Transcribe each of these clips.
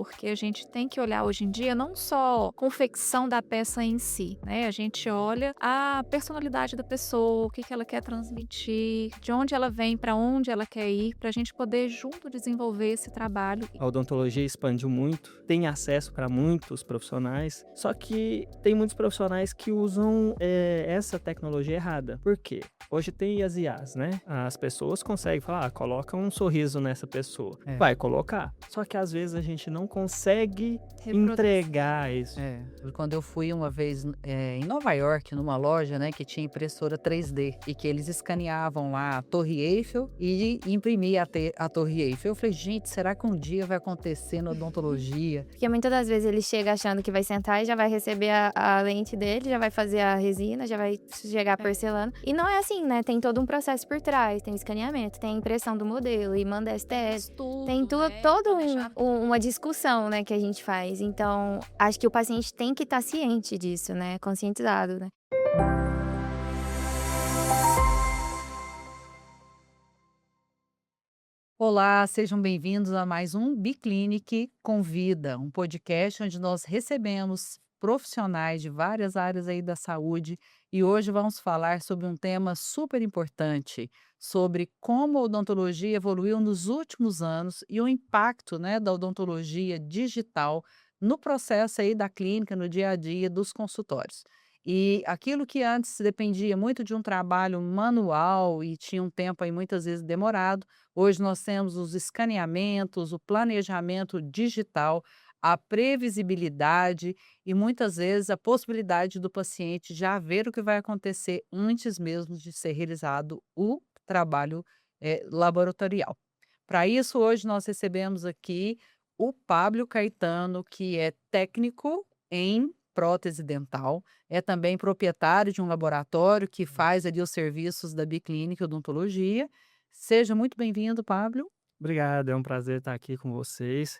porque a gente tem que olhar hoje em dia não só a confecção da peça em si, né, a gente olha a personalidade da pessoa, o que que ela quer transmitir, de onde ela vem, para onde ela quer ir, para a gente poder junto desenvolver esse trabalho. A odontologia expandiu muito, tem acesso para muitos profissionais, só que tem muitos profissionais que usam essa tecnologia errada. Por quê? Hoje tem as IAs, né? As pessoas conseguem falar, coloca um sorriso nessa pessoa. É, Vai colocar. Só que às vezes a gente não consegue Reproduzir. entregar isso. é. Quando eu fui uma vez em Nova York, numa loja, né, que tinha impressora 3D e que eles escaneavam lá a Torre Eiffel e imprimia a Torre Eiffel. Eu falei, gente, será que um dia vai acontecer na odontologia? Porque muitas das vezes ele chega achando que vai sentar e já vai receber a lente dele, já vai fazer a resina, já vai chegar a porcelana. E não é assim, né? Tem todo um processo por trás, tem o escaneamento, tem a impressão do modelo e manda STS. Tem toda uma discussão, né, que a gente faz. Então, acho que o paciente tem que estar ciente disso, né? Conscientizado, né? Olá, sejam bem-vindos a mais um Biclinic Convida, um podcast onde nós recebemos profissionais de várias áreas aí da saúde e hoje vamos falar sobre um tema super importante, sobre como a odontologia evoluiu nos últimos anos e o impacto, né, da odontologia digital no processo aí da clínica, no dia a dia dos consultórios. E aquilo que antes dependia muito de um trabalho manual e tinha um tempo aí muitas vezes demorado. Hoje nós temos os escaneamentos, o planejamento digital, a previsibilidade e muitas vezes a possibilidade do paciente já ver o que vai acontecer antes mesmo de ser realizado o trabalho laboratorial. Para isso, hoje nós recebemos aqui o Pablo Caetano, que é técnico em prótese dental, é também proprietário de um laboratório que faz ali os serviços da Biclínica Odontologia. Seja muito bem-vindo, Pablo. Obrigado, é um prazer estar aqui com vocês.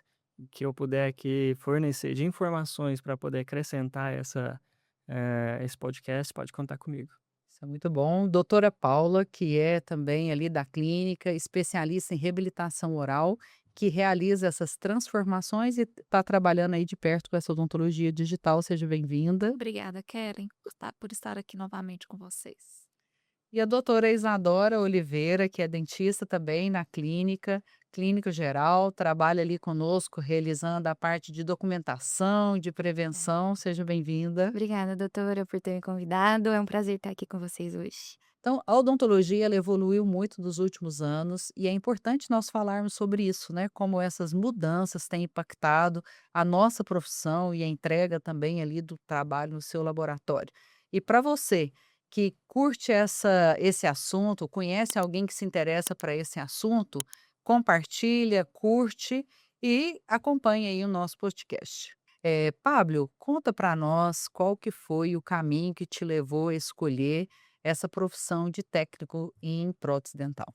Que eu puder aqui fornecer de informações para poder acrescentar esse podcast, pode contar comigo. Isso é muito bom. Doutora Paula, que é também ali da clínica, especialista em reabilitação oral, que realiza essas transformações e está trabalhando aí de perto com essa odontologia digital. Seja bem-vinda. Obrigada, Kellen, por estar aqui novamente com vocês. E a doutora Isadora Oliveira, que é dentista também na clínica, clínica geral, trabalha ali conosco realizando a parte de documentação, de prevenção. Seja bem-vinda. Obrigada, doutora, por ter me convidado. É um prazer estar aqui com vocês hoje. Então, a odontologia ela evoluiu muito nos últimos anos e é importante nós falarmos sobre isso, né? Como essas mudanças têm impactado a nossa profissão e a entrega também ali do trabalho no seu laboratório. E para você que curte esse assunto, conhece alguém que se interessa para esse assunto, compartilha, curte e acompanha aí o nosso podcast. Pablo, conta para nós qual que foi o caminho que te levou a escolher essa profissão de técnico em prótese dental.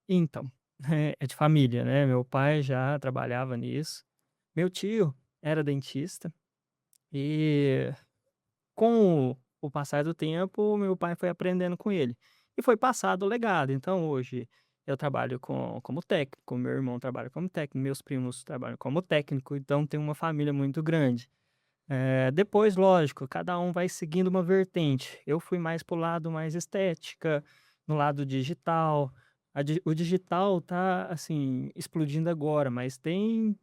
Então, é de família, né, meu pai já trabalhava nisso, meu tio era dentista e com o passar do tempo, meu pai foi aprendendo com ele e foi passado o legado. Então hoje eu trabalho como técnico, meu irmão trabalha como técnico, meus primos trabalham como técnico, então tem uma família muito grande. Depois, lógico, cada um vai seguindo uma vertente. Eu fui mais para o lado mais estética, no lado digital. O digital tá, assim, explodindo agora, mas tem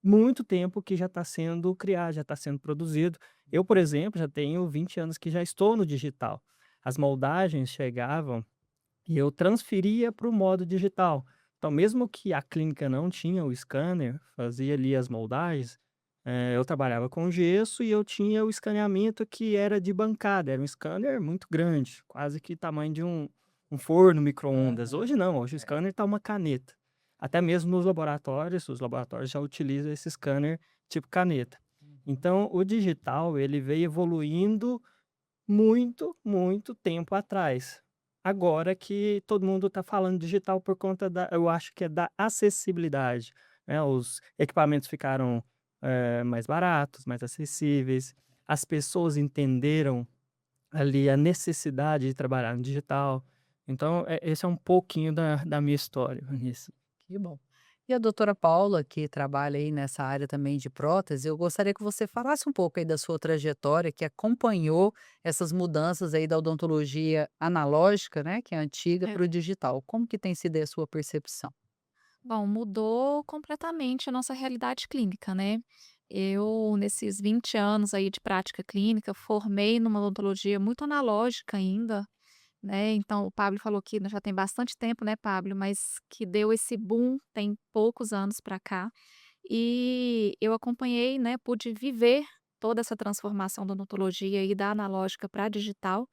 muito tempo que já está sendo criado, já está sendo produzido. Eu, por exemplo, já tenho 20 anos que já estou no digital. As moldagens chegavam e eu transferia para o modo digital. Então, mesmo que a clínica não tinha o scanner, fazia ali as moldagens, eu trabalhava com gesso e eu tinha o escaneamento que era de bancada, era um scanner muito grande, quase que tamanho de um forno micro-ondas. Hoje não, hoje o scanner está uma caneta. Até mesmo nos laboratórios, os laboratórios já utilizam esse scanner tipo caneta. Então, o digital ele veio evoluindo muito, muito tempo atrás. Agora que todo mundo está falando digital por conta da eu acho que é da acessibilidade, né, os equipamentos ficaram, mais baratos, mais acessíveis, as pessoas entenderam ali a necessidade de trabalhar no digital, então esse é um pouquinho da minha história nisso. Que bom. E a doutora Paula, que trabalha aí nessa área também de prótese, eu gostaria que você falasse um pouco aí da sua trajetória, que acompanhou essas mudanças aí da odontologia analógica, né, que é antiga, É. para o digital. Como que tem sido aí a sua percepção? Bom, mudou completamente a nossa realidade clínica, né. Eu, nesses 20 anos aí de prática clínica, formei numa odontologia muito analógica ainda, né, então o Pablo falou que já tem bastante tempo, né, Pablo, mas que deu esse boom tem poucos anos para cá. E eu acompanhei, né, pude viver toda essa transformação da odontologia e da analógica para digital,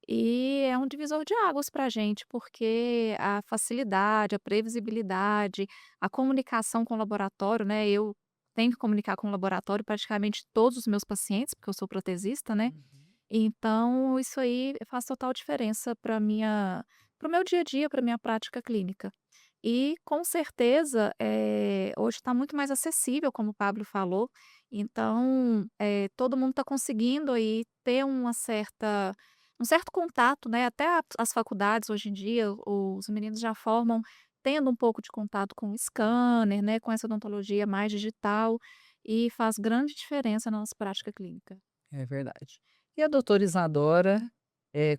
e é um divisor de águas para a gente, porque a facilidade, a previsibilidade, a comunicação com o laboratório, né, eu tenho que comunicar com o laboratório praticamente todos os meus pacientes, porque eu sou protesista, né, então isso aí faz total diferença para o meu dia a dia, para minha prática clínica. E com certeza, hoje está muito mais acessível, como o Pablo falou, então, todo mundo está conseguindo aí ter um certo contato, né, até a as faculdades hoje em dia, os meninos já formam tendo um pouco de contato com o scanner, né, com essa odontologia mais digital, e faz grande diferença na nossa prática clínica. É verdade. E a doutora Isadora,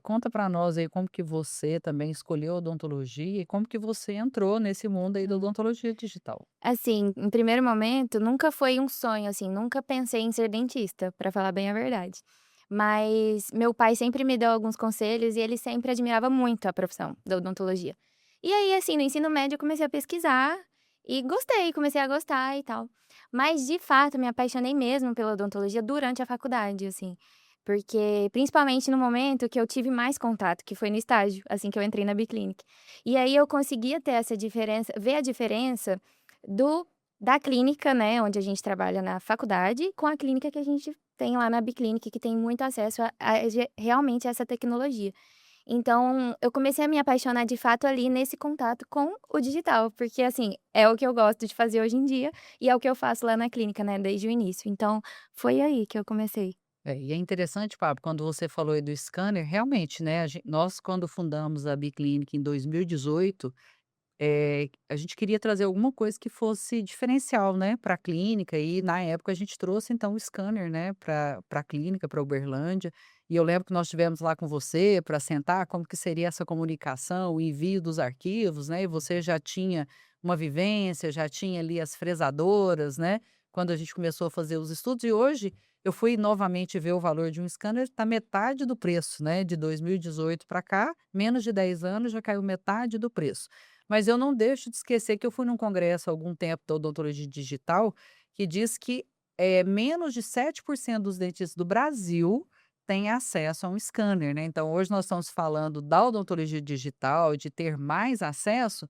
conta para nós aí como que você também escolheu a odontologia e como que você entrou nesse mundo aí da odontologia digital. Assim, em primeiro momento, nunca foi um sonho, assim, nunca pensei em ser dentista, pra falar bem a verdade. Mas meu pai sempre me deu alguns conselhos e ele sempre admirava muito a profissão da odontologia. E aí, assim, no ensino médio eu comecei a pesquisar e gostei, comecei a gostar e tal. Mas, de fato, me apaixonei mesmo pela odontologia durante a faculdade, assim. Porque, principalmente no momento que eu tive mais contato, que foi no estágio, assim que eu entrei na Biclinic. E aí eu conseguia ter essa diferença, ver a diferença do da clínica, né, onde a gente trabalha na faculdade, com a clínica que a gente tem lá na Biclinic, que tem muito acesso a realmente essa tecnologia. Então, eu comecei a me apaixonar de fato ali nesse contato com o digital, porque assim, é o que eu gosto de fazer hoje em dia e é o que eu faço lá na clínica, né, desde o início. Então, foi aí que eu comecei. E é interessante, Pablo, quando você falou aí do scanner, realmente, né, nós quando fundamos a Biclinic em 2018, a gente queria trazer alguma coisa que fosse diferencial, né, para a clínica e na época a gente trouxe então o scanner, né, para a clínica, para Uberlândia, e eu lembro que nós tivemos lá com você para sentar como que seria essa comunicação, o envio dos arquivos, né, e você já tinha uma vivência, já tinha ali as fresadoras, né, quando a gente começou a fazer os estudos e hoje eu fui novamente ver o valor de um scanner, está metade do preço, né, de 2018 para cá, menos de 10 anos já caiu metade do preço. Mas eu não deixo de esquecer que eu fui num congresso há algum tempo da odontologia digital, que diz que, menos de 7% dos dentistas do Brasil têm acesso a um scanner, né. Então hoje nós estamos falando da odontologia digital, de ter mais acesso,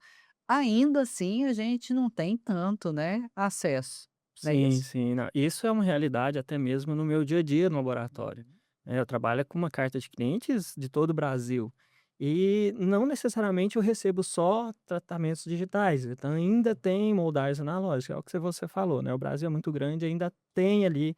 ainda assim a gente não tem tanto, né, acesso, não é Sim, isso? sim. Não, isso é uma realidade até mesmo no meu dia a dia no laboratório. Eu trabalho com uma carta de clientes de todo o Brasil. E não necessariamente eu recebo só tratamentos digitais, então ainda tem moldagens analógicas, é o que você falou, né? O Brasil é muito grande, ainda tem ali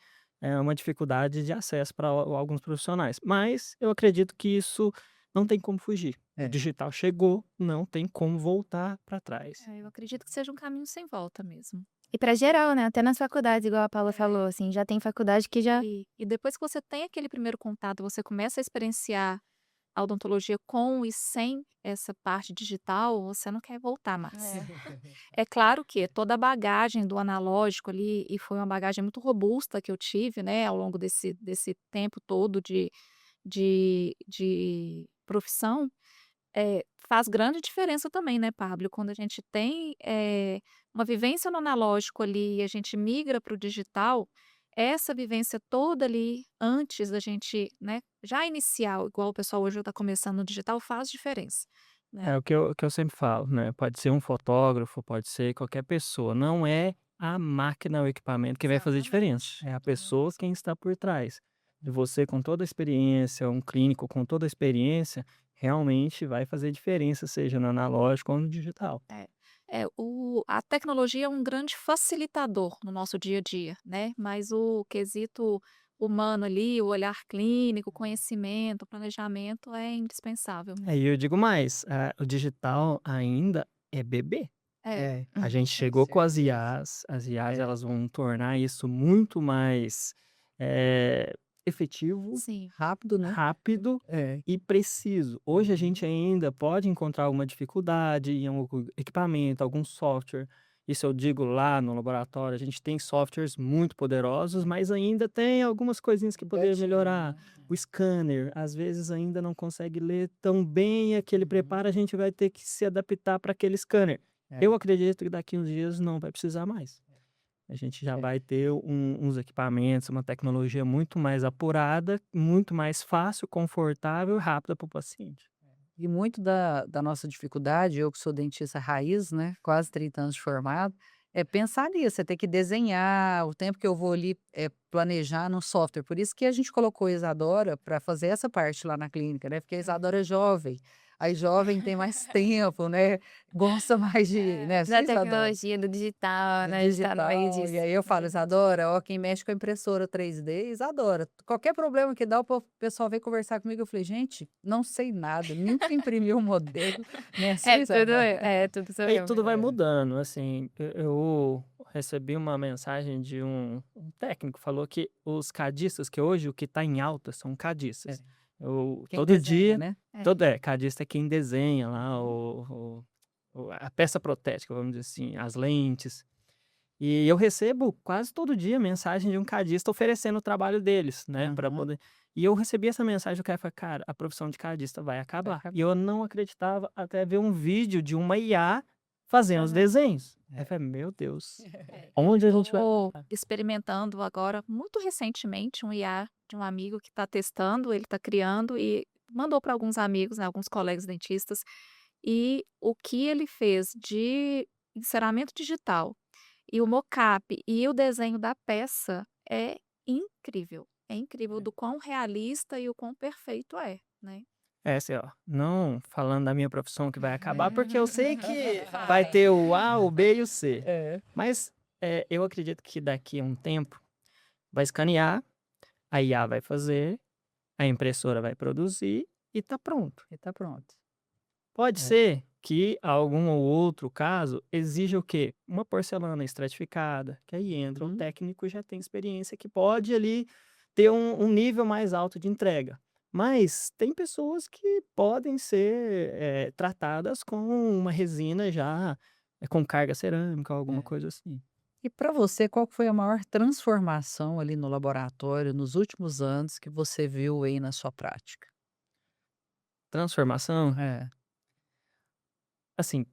uma dificuldade de acesso para alguns profissionais. Mas eu acredito que isso não tem como fugir. O É. digital chegou, não tem como voltar para trás. Eu acredito que seja um caminho sem volta mesmo. E pra geral, né, até nas faculdades, igual a Paula falou, assim, já tem faculdade que já E depois que você tem aquele primeiro contato, você começa a experienciar a odontologia com e sem essa parte digital, você não quer voltar mais. É claro que toda a bagagem do analógico ali, e foi uma bagagem muito robusta que eu tive, né, ao longo desse tempo todo de profissão, faz grande diferença também, né, Pablo, quando a gente tem, uma vivência no analógico ali e a gente migra para o digital, essa vivência toda ali antes da gente, né, já inicial, igual o pessoal hoje está começando no digital, faz diferença, né. É o que eu sempre falo, né, pode ser um fotógrafo, pode ser qualquer pessoa, não é a máquina ou equipamento que vai fazer diferença, Exatamente. é a pessoa quem está por trás. E você com toda a experiência, um clínico com toda a experiência, realmente vai fazer diferença, seja no analógico ou no digital. A tecnologia é um grande facilitador no nosso dia a dia, né, mas o quesito humano ali, o olhar clínico, o conhecimento, o planejamento é indispensável É, e mesmo. eu digo mais, o digital ainda é bebê. É. A gente chegou com as IAs, elas vão tornar isso muito mais eh, efetivo, Sim. Rápido, né? rápido É. e preciso. Hoje a gente ainda pode encontrar alguma dificuldade em algum equipamento, algum software. Isso eu digo lá no laboratório, a gente tem softwares muito poderosos, mas ainda tem algumas coisinhas que poderiam Gatinho, melhorar. né? O scanner, às vezes, ainda não consegue ler tão bem aquele preparo, a gente vai ter que se adaptar para aquele scanner. É. Eu acredito que daqui uns dias não vai precisar mais. A gente já É. vai ter uns equipamentos, uma tecnologia muito mais apurada, muito mais fácil, confortável e rápida para o paciente. E muito da nossa dificuldade, eu que sou dentista raiz, né, quase 30 anos de formado, é pensar nisso, você tem que desenhar, o tempo que eu vou ali, planejar no software. Por isso que a gente colocou a Isadora para fazer essa parte lá na clínica, né, porque a Isadora é jovem, aí jovem tem mais tempo, né, gosta mais de, né, Da assim, Isadora? tecnologia, do digital, Do né? A gente tá no meio digital, e disso. aí eu falo: "Isadora, ó, quem mexe com a impressora 3D, Isadora, qualquer problema que dá, o pessoal vem conversar comigo", eu falei: "Gente, não sei nada, nunca imprimi um modelo", né, assim, Isadora? Tudo sou E aí eu tudo vai mesmo. mudando, assim, eu recebi uma mensagem de um técnico, falou que os cadistas, que hoje o que está em alta são cadistas. Quem Todo desenha, dia, né? cadista é quem desenha lá a peça protética, vamos dizer assim, as lentes. E eu recebo quase todo dia mensagem de um cadista oferecendo o trabalho deles, né, para Aham. poder. E eu recebi essa mensagem, o cara falou, cara, a profissão de cadista vai acabar. acabar. E eu não acreditava até ver um vídeo de uma IA fazendo os desenhos. Aí eu falei, meu Deus, onde a gente vai Estou parar? experimentando agora, muito recentemente, um IA de um amigo que está testando, ele está criando e mandou para alguns amigos, né, alguns colegas dentistas. E o que ele fez de enceramento digital e o mockup e o desenho da peça é incrível. É incrível do quão realista e o quão perfeito é, né? É assim, ó, não falando da minha profissão que vai acabar, porque eu sei que vai ter o A, o B e o C. É, Mas eu acredito que daqui a um tempo vai escanear, a IA vai fazer, a impressora vai produzir e tá pronto. e tá pronto. Pode É. ser que algum ou outro caso exija o quê? Uma porcelana estratificada, que aí entra o técnico e já tem experiência que pode ali ter um nível mais alto de entrega. Mas tem pessoas que podem ser tratadas com uma resina já com carga cerâmica, alguma É. coisa assim. E para você, qual que foi a maior transformação ali no laboratório nos últimos anos que você viu aí na sua prática? Transformação, É. assim,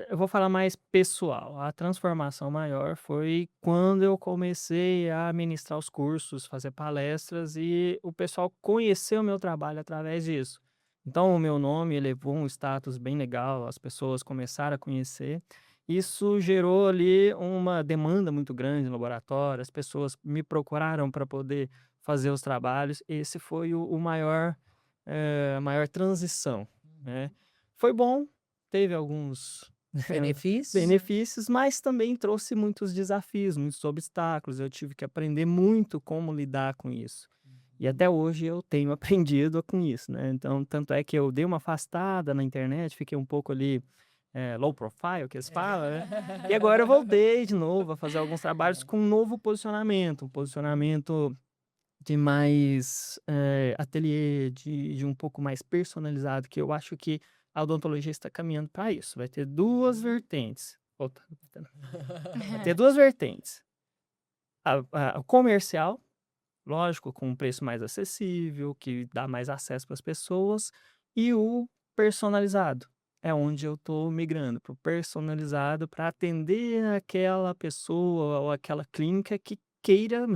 eu vou falar mais pessoal. A transformação maior foi quando eu comecei a ministrar os cursos, fazer palestras e o pessoal conheceu o meu trabalho através disso. Então, o meu nome elevou um status bem legal, as pessoas começaram a conhecer. Isso gerou ali uma demanda muito grande no laboratório, as pessoas me procuraram para poder fazer os trabalhos. Esse foi o maior, a maior transição, né? Foi bom, teve alguns Benefícios? benefícios, mas também trouxe muitos desafios, muitos obstáculos. Eu tive que aprender muito como lidar com isso. E até hoje eu tenho aprendido com isso, né? Então, tanto é que eu dei uma afastada na internet, fiquei um pouco ali low profile, que eles falam, né? E agora eu voltei de novo a fazer alguns trabalhos com um novo posicionamento, um posicionamento de mais ateliê, de um pouco mais personalizado, que eu acho que a odontologia está caminhando para isso. Vai ter duas vertentes. Vai ter duas vertentes. O comercial, lógico, com um preço mais acessível, que dá mais acesso para as pessoas, e o personalizado. É onde eu estou migrando para o personalizado para atender aquela pessoa ou aquela clínica que queira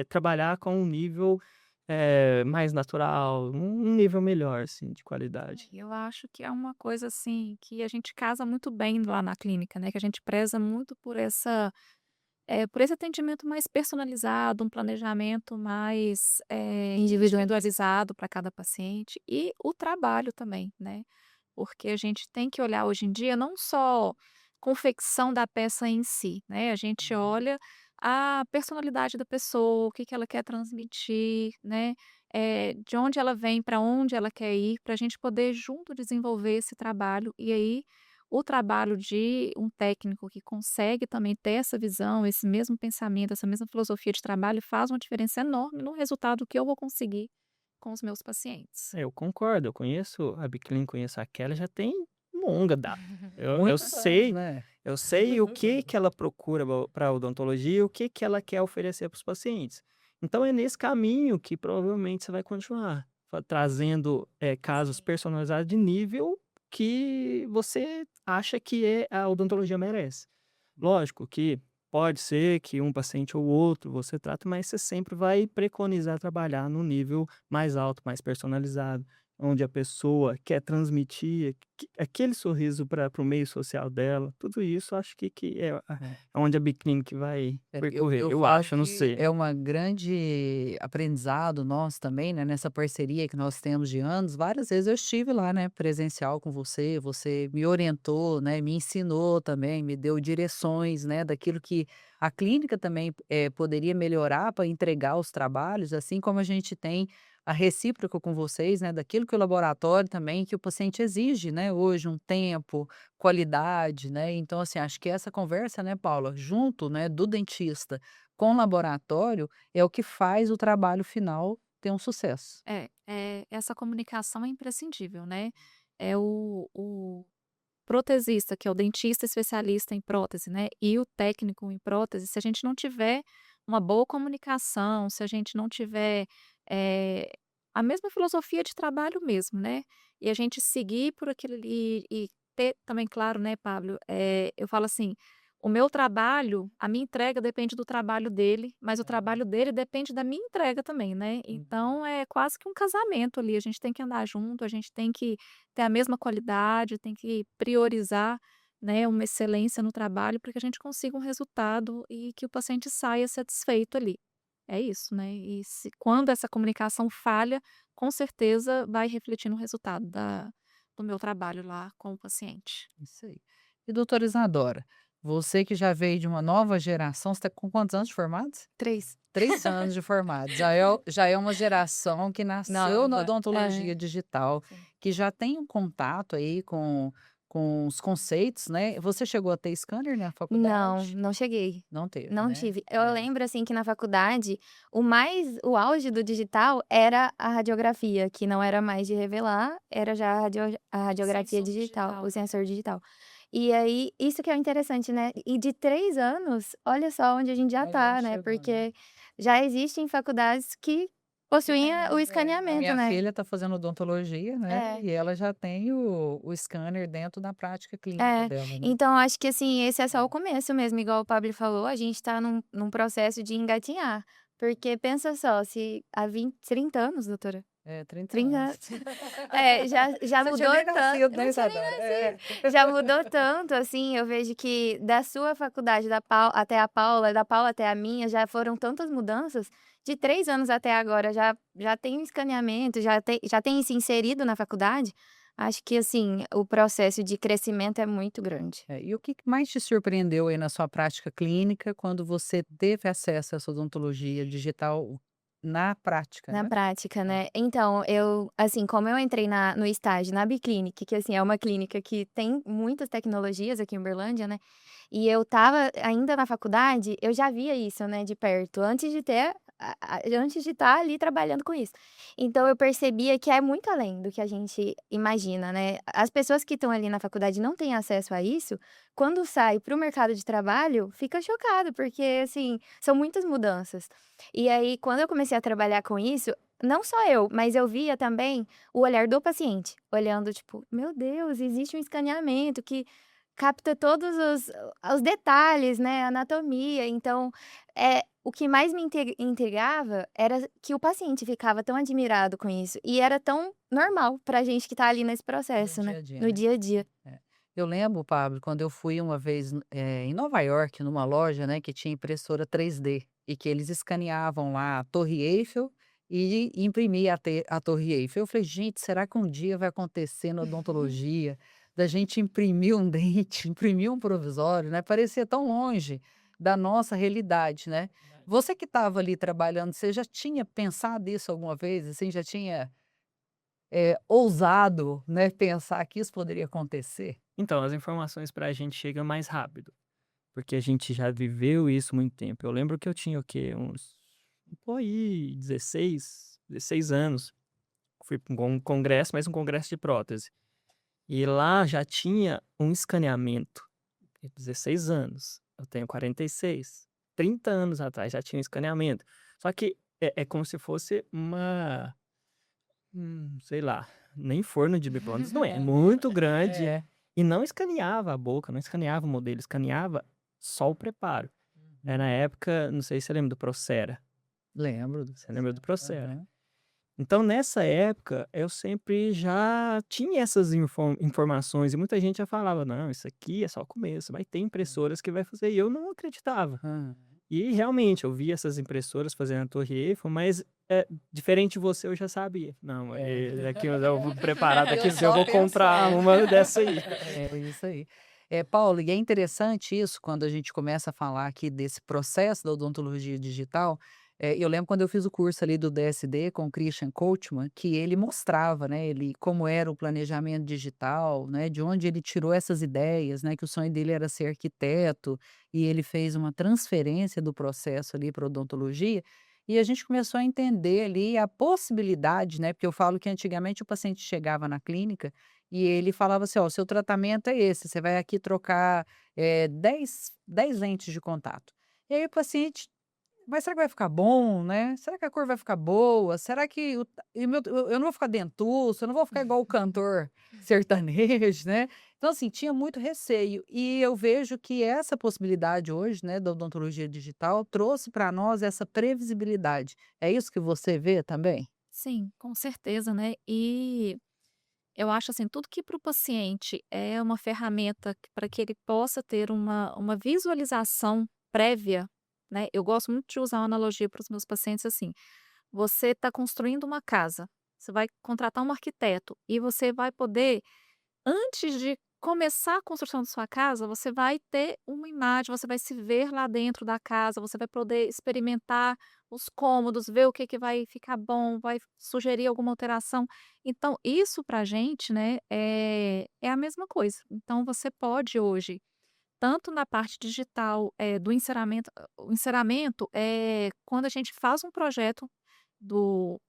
trabalhar com um nível mais natural, um nível melhor, assim, de qualidade. Eu acho que é uma coisa assim que a gente casa muito bem lá na clínica, né? Que a gente preza muito por esse atendimento mais personalizado, um planejamento mais individualizado para cada paciente e o trabalho também, né? Porque a gente tem que olhar hoje em dia não só confecção da peça em si, né? A gente olha a personalidade da pessoa, o que que ela quer transmitir, né? De onde ela vem, para onde ela quer ir, para a gente poder junto desenvolver esse trabalho e aí o trabalho de um técnico que consegue também ter essa visão, esse mesmo pensamento, essa mesma filosofia de trabalho faz uma diferença enorme no resultado que eu vou conseguir com os meus pacientes. Eu concordo, eu conheço a Biclin, conheço a Kelly, já tem longa data. Eu Muitos anos, sei né? eu sei o que ela procura para odontologia, o que ela quer oferecer para os pacientes. Então é nesse caminho que provavelmente você vai continuar trazendo casos personalizados de nível que você acha que a odontologia merece. Lógico que pode ser que um paciente ou outro você trate, mas você sempre vai preconizar trabalhar no nível mais alto, mais personalizado, onde a pessoa quer transmitir aquele sorriso para o meio social dela. Tudo isso acho que É. onde a Biclinic vai Eu percorrer. Eu falo acho, eu não que sei. é uma grande aprendizado nosso também, né, nessa parceria que nós temos de anos. Várias vezes eu estive lá, né, presencial com você, você me orientou, né, me ensinou também, me deu direções, né, daquilo que a clínica também poderia melhorar para entregar os trabalhos, assim como a gente tem a recíproca com vocês, né, daquilo que o laboratório também, que o paciente exige, né, hoje, um tempo, qualidade, né? Então, assim, acho que essa conversa, né, Paula, junto, né, do dentista com o laboratório, é o que faz o trabalho final ter um sucesso. Essa comunicação é imprescindível, né? É o protesista, que é o dentista especialista em prótese, né? E o técnico em prótese, se a gente não tiver uma boa comunicação, se a gente não tiver eh, a mesma filosofia de trabalho mesmo, né? E a gente seguir por aquilo ali e ter também, claro, né, Pablo? Eu falo assim. O meu trabalho, a minha entrega depende do trabalho dele, mas o trabalho dele depende da minha entrega também, né? Então é quase que um casamento ali. A gente tem que andar junto, a gente tem que ter a mesma qualidade, tem que priorizar, né, uma excelência no trabalho para que a gente consiga um resultado e que o paciente saia satisfeito ali. É isso, né? E quando essa comunicação falha, com certeza vai refletir no resultado do meu trabalho lá com o paciente. Isso aí. E doutora Isadora, você que já veio de uma nova geração, você está com quantos anos de formados? 3. 3 anos de formado. Já é uma geração que nasceu na Nova. odontologia digital, Sim. que já tem um contato aí com os conceitos, né? Você chegou a ter scanner na Não, faculdade? não cheguei. Não teve, Não né? tive. Eu É. lembro, assim, que na faculdade, o auge do digital era a radiografia, que não era mais de revelar, era já a radiografia Sensor digital, digital, o né? sensor digital. E aí, isso que é interessante, né? E de 3 anos, olha só onde a gente já Olha onde tá, né? chegou, né? Porque já existem faculdades que possuem o A escaneamento, minha né? filha está fazendo odontologia, né? É. E ela já tem o scanner dentro da prática clínica É, dela, né? então acho que assim, esse é só o começo mesmo, igual o Pablo falou, a gente tá num processo de engatinhar. Porque pensa só, se há 30 anos, doutora? 30 30 anos. anos. Já Você tinha mudou nem tanto. nascido, né, Não tinha nem Isadora? nascido. Já mudou tanto, assim, eu vejo que da sua faculdade, até a Paula, da Paula até a minha, já foram tantas mudanças. De 3 anos até agora, já tem um escaneamento, já tem isso inserido na faculdade. Acho que, assim, o processo de crescimento é muito grande. E o que mais te surpreendeu aí na sua prática clínica quando você teve acesso a essa odontologia digital na prática, Na né? prática, É. né. Então, assim, como eu entrei no estágio na Biclinic, que, assim, é uma clínica que tem muitas tecnologias aqui em Uberlândia, né, e eu estava ainda na faculdade, eu já via isso, né, de perto, antes de ter antes de estar ali trabalhando com isso. Então eu percebia que é muito além do que a gente imagina, né. As pessoas que estão ali na faculdade e não têm acesso a isso, quando sai para o mercado de trabalho, fica chocado, porque, assim, são muitas mudanças. E aí, quando eu comecei a trabalhar com isso, não só eu, mas eu via também o olhar do paciente, olhando tipo: "Meu Deus, existe um escaneamento que capta todos os detalhes, né, anatomia". Então, o que mais me intrigava era que o paciente ficava tão admirado com isso, e era tão normal pra gente que tá ali nesse No processo, dia né, a dia, no né? dia a dia. É. Eu lembro, Pablo, quando eu fui uma vez em Nova York, numa loja, né, que tinha impressora 3D e que eles escaneavam lá a Torre Eiffel e imprimia a Torre Eiffel. Eu falei, gente, será que um dia vai acontecer na odontologia da gente imprimir um dente, imprimir um provisório, né? Parecia tão longe da nossa realidade, né? Você que estava ali trabalhando, você já tinha pensado isso alguma vez? Assim, já tinha ousado, né, pensar que isso poderia acontecer? Então, as informações pra gente chegam mais rápido, porque a gente já viveu isso muito tempo. Eu lembro que eu tinha o quê? Por aí, 16 anos. Fui para um congresso, mas um congresso de prótese. E lá já tinha um escaneamento. 16 anos. Eu tenho 46. 30 anos atrás já tinha um escaneamento. Só que é como se fosse sei lá, nem forno de micro-ondas não é. É muito grande. É. E não escaneava a boca, não escaneava o modelo, escaneava só o preparo. Na época, não sei se você lembra do Procera. Lembro. Você lembra do Procera? Aham. Então, nessa época, eu sempre já tinha essas informações e muita gente já falava, não, isso aqui é só o começo, vai ter impressoras que vai fazer. E eu não acreditava. Hã. E realmente, eu vi essas impressoras fazendo a Torre Eiffel, mas diferente de você, eu já sabia. Não, aqui eu vou preparar, Eu daqui a dia eu só vou comprar pensando. uma dessa aí. É isso aí. Paulo, e é interessante isso quando a gente começa a falar aqui desse processo da odontologia digital. Eu lembro quando eu fiz o curso ali do DSD com o Christian Coachman, que ele mostrava, né, ele como era o planejamento digital, né, de onde ele tirou essas ideias, né, que o sonho dele era ser arquiteto, e ele fez uma transferência do processo ali para odontologia, e a gente começou a entender ali a possibilidade, né, porque eu falo que antigamente o paciente chegava na clínica e ele falava assim: "Ó, o seu tratamento é esse, você vai aqui trocar, 10 lentes de contato". E aí o paciente: "Mas será que vai ficar bom, né? Será que a cor vai ficar boa? Será que eu não vou ficar dentuço, eu não vou ficar igual o cantor sertanejo", né. Então, assim, tinha muito receio. E eu vejo que essa possibilidade hoje, né, da odontologia digital trouxe para nós essa previsibilidade. É isso que você vê também? Sim, com certeza, né. E eu acho, assim, tudo que para o paciente é uma ferramenta para que ele possa ter uma visualização prévia, né. Eu gosto muito de usar uma analogia para os meus pacientes, assim: você está construindo uma casa, você vai contratar um arquiteto e você vai poder, antes de começar a construção da sua casa, você vai ter uma imagem, você vai se ver lá dentro da casa, você vai poder experimentar os cômodos, ver o que que vai ficar bom, vai sugerir alguma alteração. Então, isso pra gente, né, é a mesma coisa. Então, você pode hoje, tanto na parte digital, do enceramento, o enceramento é quando a gente faz um projeto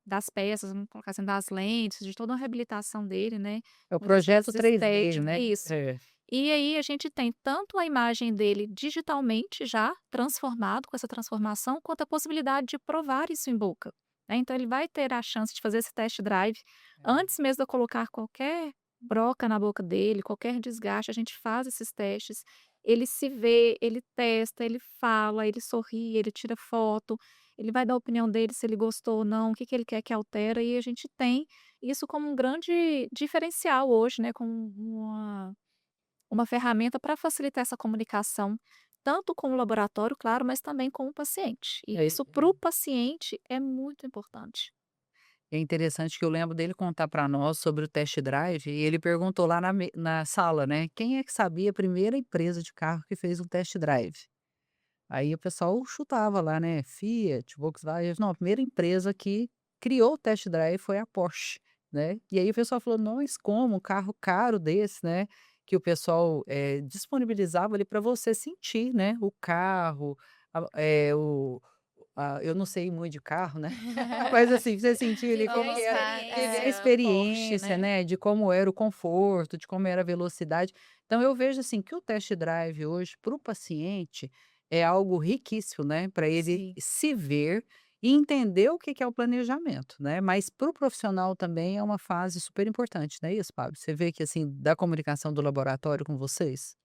das peças, vamos colocar assim, das lentes, de toda a reabilitação dele, né, É o modificações projeto 3D, estéticas, né? isso. É. E aí a gente tem tanto a imagem dele digitalmente já transformado, com essa transformação, quanto a possibilidade de provar isso em boca, né. Então ele vai ter a chance de fazer esse test drive antes mesmo de eu colocar qualquer broca na boca dele, qualquer desgaste, a gente faz esses testes, ele se vê, ele testa, ele fala, ele sorri, ele tira foto, ele vai dar a opinião dele se ele gostou ou não, o que que ele quer que altera, e a gente tem isso como um grande diferencial hoje, né, como uma ferramenta para facilitar essa comunicação, tanto com o laboratório, claro, mas também com o paciente. E É isso para o paciente é muito importante. É interessante que eu lembro dele contar para nós sobre o test drive e ele perguntou lá na sala, né, quem é que sabia a primeira empresa de carro que fez um test drive? Aí o pessoal chutava lá, né, Fiat, Volkswagen, não, a primeira empresa que criou o test drive foi a Porsche, né. E aí o pessoal falou: "Nós como um carro caro desse, né, que o pessoal, disponibilizava ali para você sentir, né, o carro, eu não sei muito de carro, né, mas assim, você sentiu ali Viver como a que era, viver a experiência Porsche, experiência, né. né, de como era o conforto, de como era a velocidade. Então eu vejo assim que o test drive hoje para o paciente é algo riquíssimo, né, para ele Sim. se ver e entender o que que é o planejamento, né, mas para o profissional também é uma fase super importante, não é isso, Fábio? Você vê que assim, da comunicação do laboratório com vocês?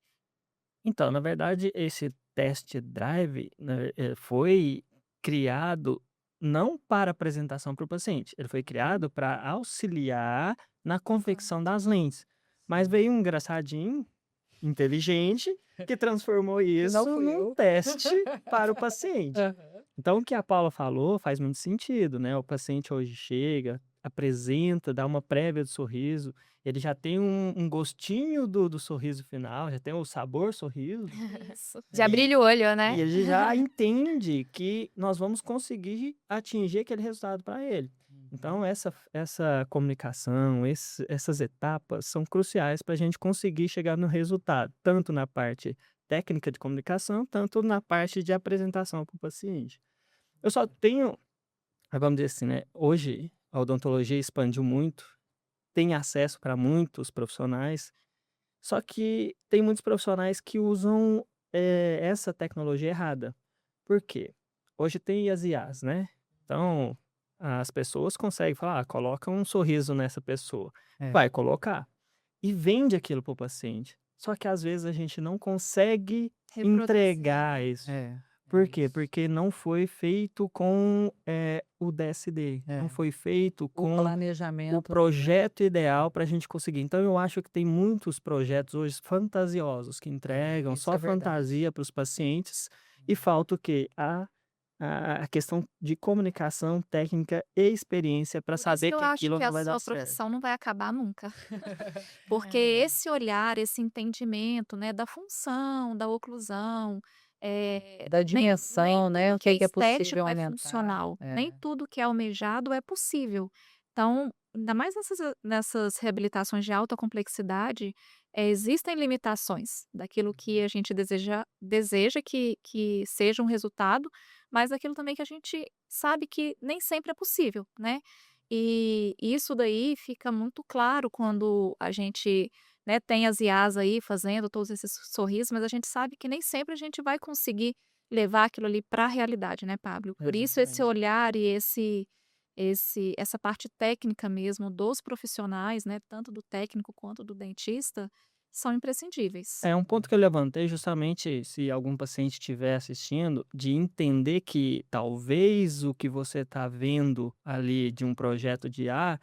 Então, na verdade, esse test drive, né, foi criado não para apresentação para o paciente, ele foi criado para auxiliar na confecção das lentes. Mas veio um engraçadinho, inteligente, que transformou Que não isso fui num eu. teste para o paciente. Aham. Então, o que a Paula falou faz muito sentido, né? O paciente hoje chega, apresenta, dá uma prévia do sorriso, ele já tem um gostinho do sorriso final, já tem o sabor sorriso, Isso. Já e, brilha o olho, e né. ele já entende que nós vamos conseguir atingir aquele resultado para ele. Então, essa comunicação, essas etapas são cruciais para a gente conseguir chegar no resultado, tanto na parte técnica de comunicação, tanto na parte de apresentação para o paciente. Eu só tenho, vamos dizer assim, né? Hoje a odontologia expandiu muito, tem acesso para muitos profissionais, só que tem muitos profissionais que usam essa tecnologia errada. Por quê? Hoje tem as IAs, né? Então, as pessoas conseguem falar, coloca um sorriso nessa pessoa. É. Vai colocar. E vende aquilo para o paciente. Só que às vezes a gente não consegue Reproduzir. entregar isso. É. Por quê? isso. Porque não foi feito com o DSD. É. Não foi feito O com o planejamento, né? projeto ideal para a gente conseguir. Então, eu acho que tem muitos projetos hoje fantasiosos que entregam Isso só é verdade. fantasia para os pacientes e falta o quê? A questão de comunicação técnica e experiência para Por isso saber eu que acho aquilo que não a vai dar sua certo. profissão não vai acabar nunca. Porque esse olhar, esse entendimento, né, da função, da oclusão, Da nem dimensão, né? tudo O que é que é possível estético é aumentar. funcional, É. nem tudo que é almejado é possível. Então, ainda mais nessas reabilitações de alta complexidade, existem limitações daquilo que a gente deseja que seja um resultado, mas aquilo também que a gente sabe que nem sempre é possível, né? E isso daí fica muito claro quando a gente, né, tem as IAs aí fazendo todos esses sorrisos, mas a gente sabe que nem sempre a gente vai conseguir levar aquilo ali para a realidade, né, Pablo? Por isso esse Exatamente. olhar e essa parte técnica mesmo dos profissionais, né, tanto do técnico quanto do dentista, são imprescindíveis. É um ponto que eu levantei justamente se algum paciente estiver assistindo, de entender que talvez o que você está vendo ali de um projeto de A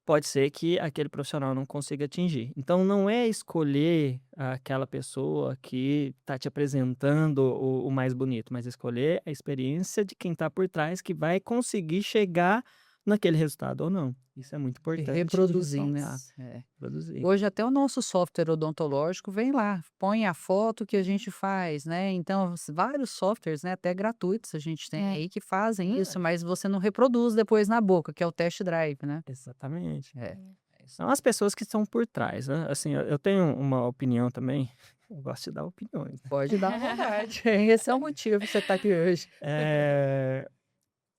pode ser que aquele profissional não consiga atingir. Então, não é escolher aquela pessoa que está te apresentando o mais bonito, mas escolher a experiência de quem está por trás que vai conseguir chegar naquele resultado ou não. Isso é muito E importante de reproduzir, né? ressaltar. É. Produzir. Hoje até o nosso software odontológico vem lá, põe a foto que a gente faz, né? Então, vários softwares, né, até gratuitos a gente tem É. aí que fazem isso, mas você não reproduz depois na boca, que é o test drive, né? Exatamente. É. É isso. São as pessoas que estão por trás, né? Assim, eu tenho uma opinião também. Eu gosto de dar opiniões, né? Pode dar à vontade. Esse é o motivo que você está aqui hoje.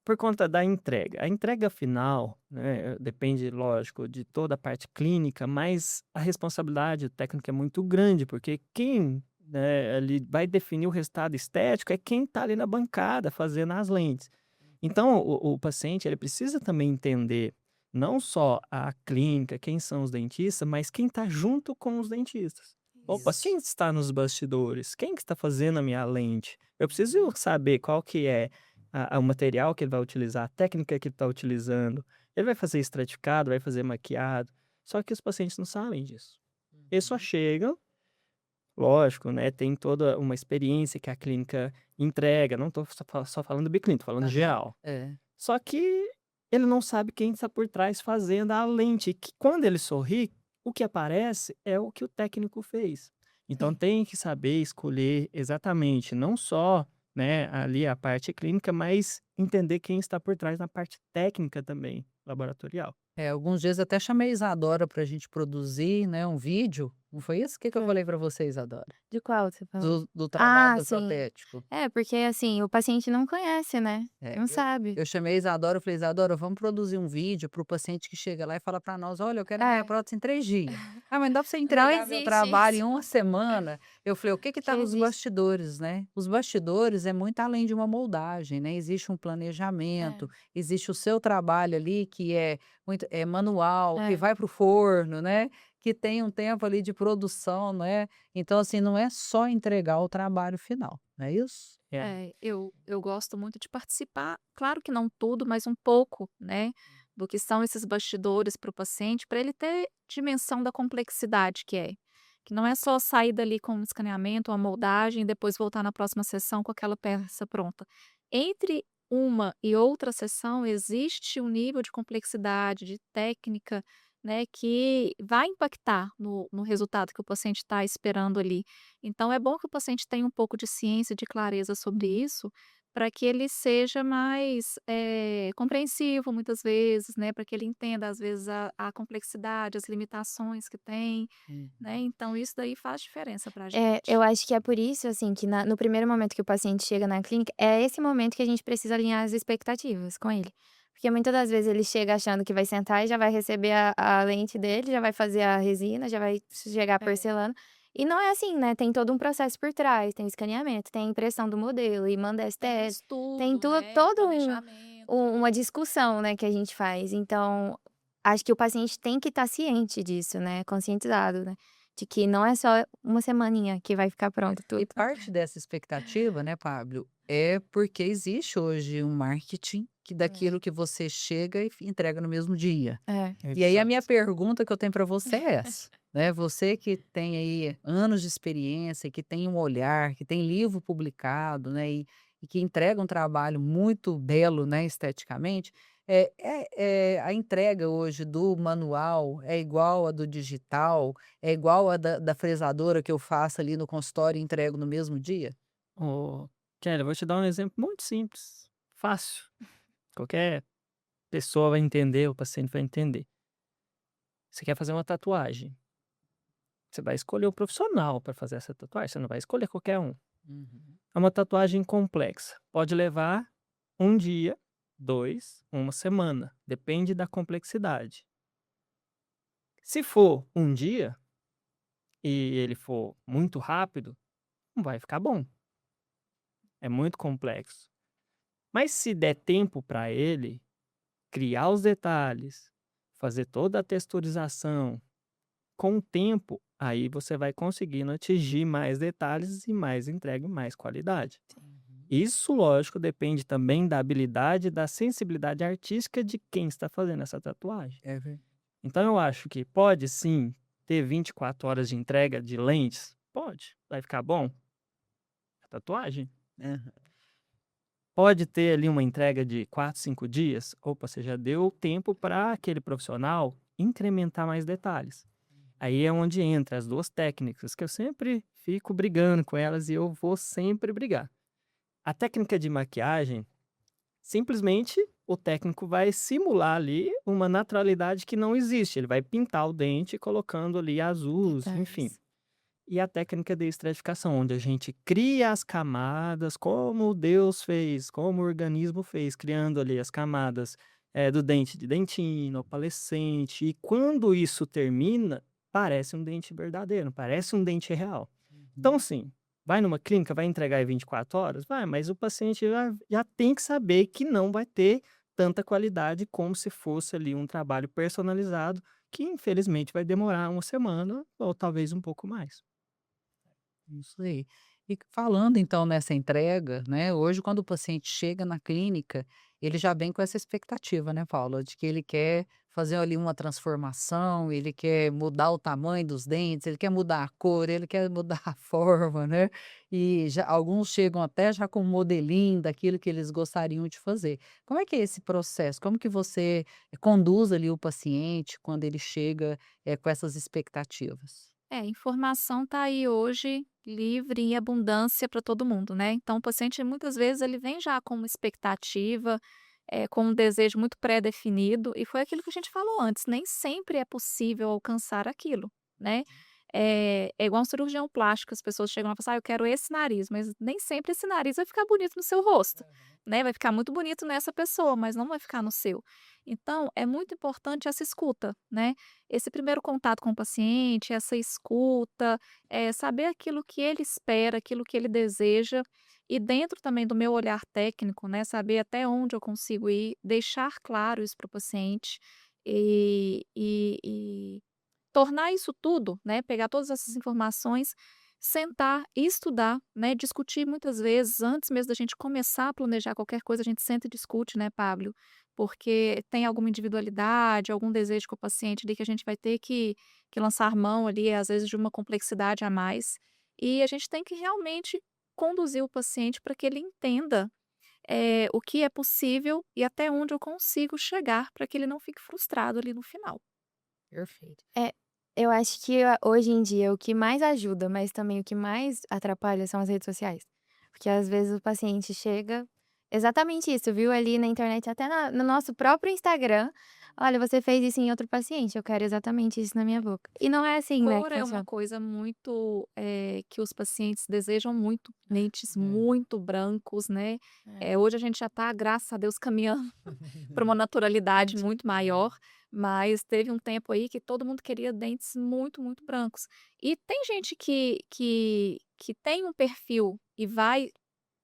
Por conta da entrega. A entrega final, né, depende, lógico, de toda a parte clínica, mas a responsabilidade técnica é muito grande, porque quem, né, ali vai definir o resultado estético é quem está ali na bancada fazendo as lentes. Então, o paciente ele precisa também entender não só a clínica, quem são os dentistas, mas quem está junto com os dentistas. Opa, Isso. quem está nos bastidores? Quem que está fazendo a minha lente? Eu preciso saber qual que é o material que ele vai utilizar, a técnica que ele está utilizando. Ele vai fazer estratificado, vai fazer maquiado. Só que os pacientes não sabem disso. Eles só chegam, lógico, né? Tem toda uma experiência que a clínica entrega. Não estou só falando do biclínico, estou falando geral. É. Só que ele não sabe quem está por trás fazendo a lente. Que quando ele sorri, o que aparece é o que o técnico fez. Então tem que saber escolher exatamente, não só, né, ali a parte clínica, mas entender quem está por trás na parte técnica também, laboratorial. Alguns dias até chamei Isadora para a gente produzir, né, um vídeo. Não foi isso? O que eu falei para você, Isadora? De qual você falou? Do trabalho Ah, do sim. protético. É, porque assim, o paciente não conhece, né? Não sabe. Eu chamei a Isadora, eu falei, Isadora, vamos produzir um vídeo para o paciente que chega lá e fala para nós, olha, eu quero a minha prótese em 3 dias. Ah, mas não dá para você entregar meu existe trabalho em isso. uma semana. Eu falei, o que está Que nos existe. bastidores, né? Os bastidores é muito além de uma moldagem, né? Existe um planejamento, existe o seu trabalho ali que é manual, que vai para o forno, né? Que tem um tempo ali de produção, né? Então, assim, não é só entregar o trabalho final, não é isso? Eu gosto muito de participar, claro que não tudo, mas um pouco, né, do que são esses bastidores para o paciente, para ele ter dimensão da complexidade que é. Que não é só sair dali com um escaneamento, uma moldagem e depois voltar na próxima sessão com aquela peça pronta. Entre uma e outra sessão existe um nível de complexidade, de técnica, né, que vai impactar no resultado que o paciente está esperando ali. Então é bom que o paciente tenha um pouco de ciência, de clareza sobre isso, para que ele seja mais compreensivo muitas vezes, né? Para que ele entenda, às vezes, a complexidade, as limitações que tem, né? Então, isso daí faz diferença para a Eu gente. acho que é por isso, assim, que no primeiro momento que o paciente chega na clínica, é esse momento que a gente precisa alinhar as expectativas com ele. Porque muitas das vezes ele chega achando que vai sentar e já vai receber a lente dele, já vai fazer a resina, já vai chegar a É. porcelana. E não é assim, né? Tem todo um processo por trás, tem o escaneamento, tem a impressão do modelo, e manda Tem um STS, tem estudo, né? todo Planejamento. uma discussão, né, que a gente faz. Então, acho que o paciente tem que estar ciente disso, né? Conscientizado, né? De que não é só uma semaninha que vai ficar pronto E tudo. parte dessa expectativa, né, Pablo, é porque existe hoje um marketing que daquilo que você chega e entrega no mesmo dia. É. E aí a minha Exato. pergunta que eu tenho para você é essa, né? Você que tem aí anos de experiência, que tem um olhar, que tem livro publicado, né? E que entrega um trabalho muito belo, né, esteticamente. A entrega hoje do manual é igual a do digital? É igual a da fresadora que eu faço ali no consultório e entrego no mesmo dia? Ô, Kelly, eu vou te dar um exemplo muito simples, fácil. Qualquer pessoa vai entender, o paciente vai entender. Você quer fazer uma tatuagem, você vai escolher o profissional para fazer essa tatuagem, você não vai escolher qualquer um. Uhum. É uma tatuagem complexa, pode levar um dia, 2, uma semana, depende da complexidade. Se for um dia e ele for muito rápido, não vai ficar bom, é muito complexo. Mas se der tempo para ele criar os detalhes, fazer toda a texturização, com o tempo, aí você vai conseguindo atingir mais detalhes e mais entrega e mais qualidade. Uhum. Isso, lógico, depende também da habilidade e da sensibilidade artística de quem está fazendo essa tatuagem. É verdade. Então eu acho que pode sim ter 24 horas de entrega de lentes? Pode. Vai ficar bom? A tatuagem. Aham. Pode ter ali uma entrega de 4, 5 dias? Opa, você já deu tempo para aquele profissional incrementar mais detalhes. Aí é onde entra as 2 técnicas que eu sempre fico brigando com elas e eu vou sempre brigar. A técnica de maquiagem, simplesmente o técnico vai simular ali uma naturalidade que não existe. Ele vai pintar o dente colocando ali azuis, enfim. Detalhes. E a técnica de estratificação, onde a gente cria as camadas, como Deus fez, como o organismo fez, criando ali as camadas do dente de dentina, opalescente. E quando isso termina, parece um dente verdadeiro, parece um dente real. Então, assim, vai numa clínica, vai entregar em 24 horas? Vai, mas o paciente já tem que saber que não vai ter tanta qualidade como se fosse ali um trabalho personalizado, que infelizmente vai demorar uma semana ou talvez um pouco mais. Isso aí. E falando então nessa entrega, né, hoje quando o paciente chega na clínica, ele já vem com essa expectativa, né, Paula, de que ele quer fazer ali uma transformação, ele quer mudar o tamanho dos dentes, ele quer mudar a cor, ele quer mudar a forma, né? E já alguns chegam até já com um modelinho daquilo que eles gostariam de fazer. Como é que é esse processo? Como que você conduz ali o paciente quando ele chega, com essas expectativas? Informação está aí hoje livre em abundância para todo mundo, né? Então, o paciente muitas vezes ele vem já com uma expectativa, com um desejo muito pré-definido, e foi aquilo que a gente falou antes, nem sempre é possível alcançar aquilo, né? É igual um cirurgião plástico, as pessoas chegam lá e falam, eu quero esse nariz, mas nem sempre esse nariz vai ficar bonito no seu rosto, né? Vai ficar muito bonito nessa pessoa, mas não vai ficar no seu. Então, é muito importante essa escuta, né? Esse primeiro contato com o paciente, essa escuta, saber aquilo que ele espera, aquilo que ele deseja, e dentro também do meu olhar técnico, né, saber até onde eu consigo ir, deixar claro isso para o paciente e tornar isso tudo, né, pegar todas essas informações, sentar e estudar, né, discutir muitas vezes, antes mesmo da gente começar a planejar qualquer coisa, a gente senta e discute, né, Pablo, porque tem alguma individualidade, algum desejo com o paciente ali que a gente vai ter que lançar mão ali, às vezes, de uma complexidade a mais. E a gente tem que realmente conduzir o paciente para que ele entenda, o que é possível e até onde eu consigo chegar para que ele não fique frustrado ali no final. Perfeito. Eu acho que hoje em dia o que mais ajuda, mas também o que mais atrapalha são as redes sociais. Porque às vezes o paciente chega Exatamente isso, viu ali na internet, até no nosso próprio Instagram. Olha, você fez isso em outro paciente, eu quero exatamente isso na minha boca. E não é assim, né, que Cor é uma funciona. coisa muito, que os pacientes desejam muito, dentes É. muito brancos, né. É. Hoje a gente já está, graças a Deus, caminhando para uma naturalidade muito maior, mas teve um tempo aí que todo mundo queria dentes muito, muito brancos. E tem gente que tem um perfil e vai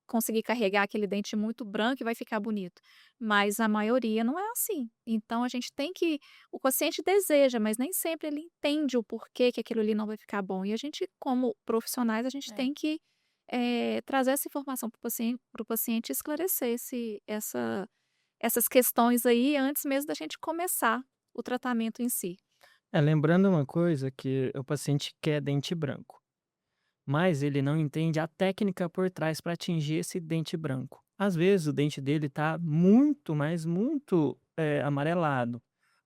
conseguir carregar aquele dente muito branco e vai ficar bonito, mas a maioria não é assim. Então a gente tem que o paciente deseja, mas nem sempre ele entende o porquê que aquilo ali não vai ficar bom. E a gente, como profissionais, a gente É. tem que, trazer essa informação para o paciente e esclarecer essas questões aí antes mesmo da gente começar o tratamento em si. Lembrando uma coisa que o paciente quer dente branco, mas ele não entende a técnica por trás para atingir esse dente branco. Às vezes o dente dele está muito, mas muito, amarelado.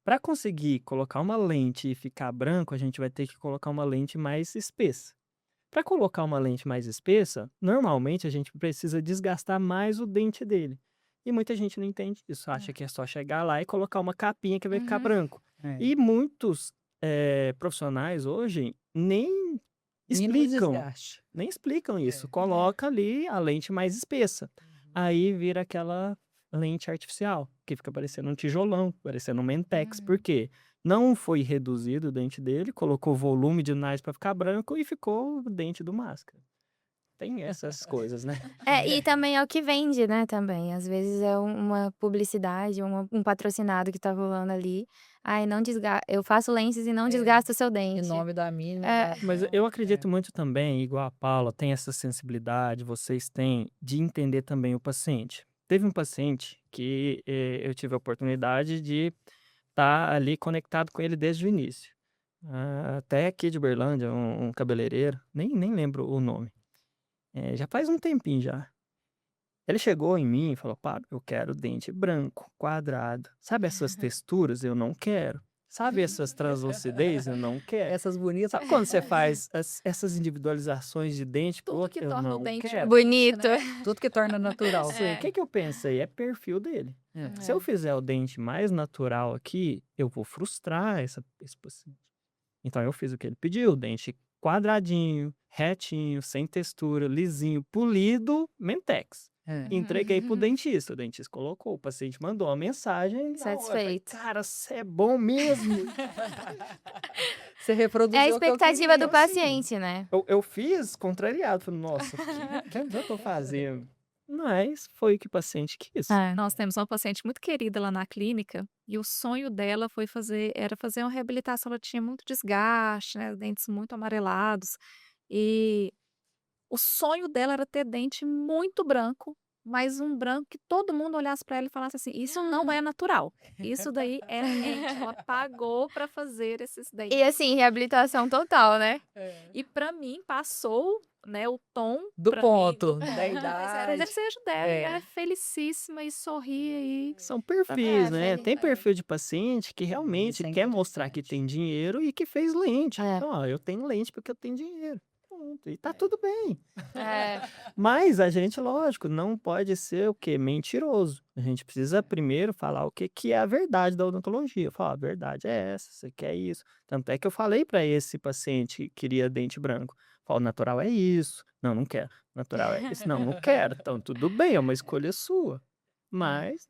Para conseguir colocar uma lente e ficar branco, a gente vai ter que colocar uma lente mais espessa. Para colocar uma lente mais espessa, normalmente a gente precisa desgastar mais o dente dele. E muita gente não entende isso, acha que é só chegar lá e colocar uma capinha que vai ficar Uhum. branco. É. E muitos profissionais hoje nem Mínimo explicam, desgaste. nem explicam isso. É. Coloca ali a lente mais espessa. Aí vira aquela lente artificial, que fica parecendo um tijolão, parecendo um mentex. Por quê? Não foi reduzido o dente dele, colocou volume demais para ficar branco e ficou o dente do máscara. Tem essas coisas, né? E também é o que vende, né, também. Às vezes é uma publicidade, um patrocinado que tá rolando ali. "Ai, não eu faço lentes e não desgasto o seu Em dente". nome da mínima. É. Mas eu acredito muito também, igual a Paula tem essa sensibilidade, vocês têm, de entender também o paciente. Teve um paciente que eu tive a oportunidade de estar ali conectado com ele desde o início. Até aqui de Uberlândia, um cabeleireiro, nem lembro o nome. Já faz um tempinho já. Ele chegou em mim e falou: "Pablo, eu quero dente branco, quadrado. Sabe essas texturas? Eu não quero. Sabe essas translucidez? Eu não quero. Essas bonitas. Sabe quando você faz essas individualizações de dente pro Tudo outro? que Eu torna o não dente quero." Bonito. né. Tudo que torna natural. Assim, o que que eu pensei? É perfil dele. É. Se eu fizer o dente mais natural aqui, eu vou frustrar esse paciente. Então eu fiz o que ele pediu, dente quadradinho, retinho, sem textura, lisinho, polido, mentex. É. Entreguei pro dentista, o dentista colocou, o paciente mandou uma mensagem na hora, eu falei: Satisfeito. "Cara, você é bom mesmo." Você reproduziu É a o que eu expectativa do queria. paciente, né. Eu fiz contrariado, falei: "Nossa, o que eu tô fazendo?" Mas foi o que o paciente quis. Nós temos uma paciente muito querida lá na clínica e o sonho dela era fazer uma reabilitação. Ela tinha muito desgaste, né, dentes muito amarelados. E o sonho dela era ter dente muito branco, mas um branco que todo mundo olhasse para ela e falasse assim: "Isso não é natural. Isso daí é lente." Ela pagou para fazer esses dentes. E assim, reabilitação total, né. E para mim passou, né, o tom Do pra ponto, mim da mas era idade. desejo dela, e É. ela é felicíssima e sorria e São perfis, É, né? Tem é. perfil de paciente que realmente Isso é quer mostrar que tem dinheiro e que fez lente. É. Então, ó, eu tenho lente porque eu tenho dinheiro. Pronto, e tá tudo bem. É. Mas a gente, lógico, não pode ser o quê? Mentiroso. A gente precisa primeiro falar o que que é a verdade da odontologia. Falar: "Ó, a verdade é essa, você quer isso." Tanto é que eu falei para esse paciente que queria dente branco. Falo: "Natural é isso." "Não, não quero." "Natural é isso." "Não, não quero." Então, tudo bem, é uma escolha sua. Mas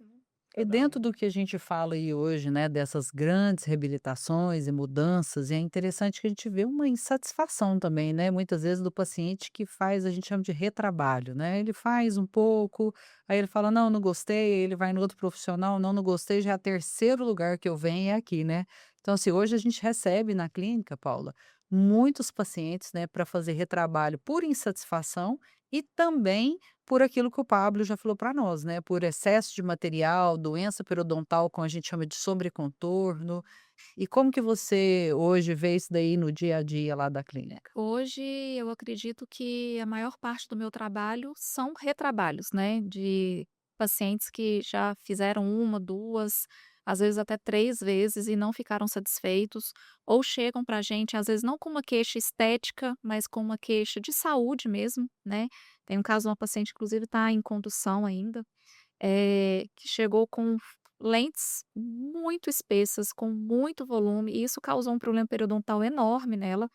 E cada dentro do que a gente fala aí hoje, né, dessas grandes reabilitações e mudanças, e é interessante que a gente vê uma insatisfação também, né, muitas vezes do paciente que faz, a gente chama de retrabalho, né, ele faz um pouco, aí ele fala: "Não, não gostei", aí ele vai no outro profissional: "Não, não gostei", já é terceiro lugar que eu venho é aqui, né. Então, assim, hoje a gente recebe na clínica, Paula, muitos pacientes, né, para fazer retrabalho por insatisfação e também por aquilo que o Pablo já falou para nós, né, por excesso de material, doença periodontal, como a gente chama de sobrecontorno. E como que você hoje vê isso daí no dia a dia lá da clínica? Hoje eu acredito que a maior parte do meu trabalho são retrabalhos, né, de pacientes que já fizeram uma, 2, às vezes até 3 vezes e não ficaram satisfeitos, ou chegam para a gente, às vezes não com uma queixa estética, mas com uma queixa de saúde mesmo, né. Tem um caso de uma paciente, inclusive está em condução ainda, que chegou com lentes muito espessas, com muito volume, e isso causou um problema periodontal enorme nela,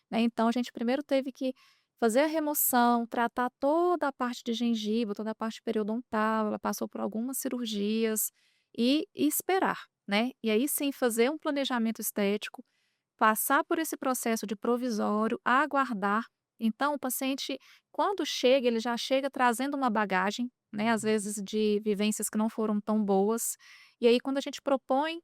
né? Então, a gente primeiro teve que fazer a remoção, tratar toda a parte de gengiva, toda a parte periodontal. Ela passou por algumas cirurgias e esperar, né? E aí sim fazer um planejamento estético, passar por esse processo de provisório, aguardar. Então, o paciente, quando chega, ele já chega trazendo uma bagagem, né? Às vezes de vivências que não foram tão boas. E aí, quando a gente propõe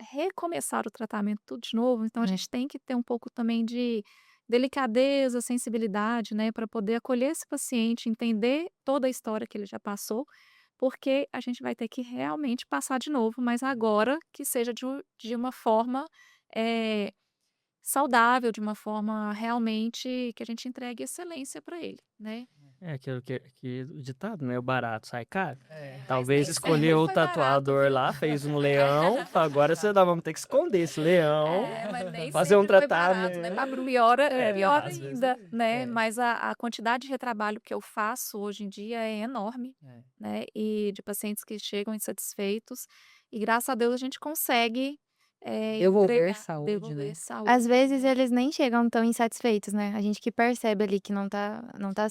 recomeçar o tratamento tudo de novo, então a gente tem que ter um pouco também de delicadeza, sensibilidade, né, para poder acolher esse paciente, entender toda a história que ele já passou, porque a gente vai ter que realmente passar de novo, mas agora que seja de uma forma eh, saudável, de uma forma realmente que a gente entregue excelência para ele, né? É aquilo que o ditado, né? O barato sai caro. Mas Talvez nem escolheu sempre o foi barato, tatuador viu? lá, fez um leão, agora vamos ter que esconder esse leão, Mas nem fazer um sempre foi barato, né? tratamento. Para pior é pior Às vezes ainda, né? é. Mas a quantidade de retrabalho que eu faço hoje em dia é enorme, É. né? E de pacientes que chegam insatisfeitos. E graças a Deus a gente consegue Devolver entregar, saúde, né? devolver saúde. Às vezes eles nem chegam tão insatisfeitos, né? A gente que percebe ali que não tá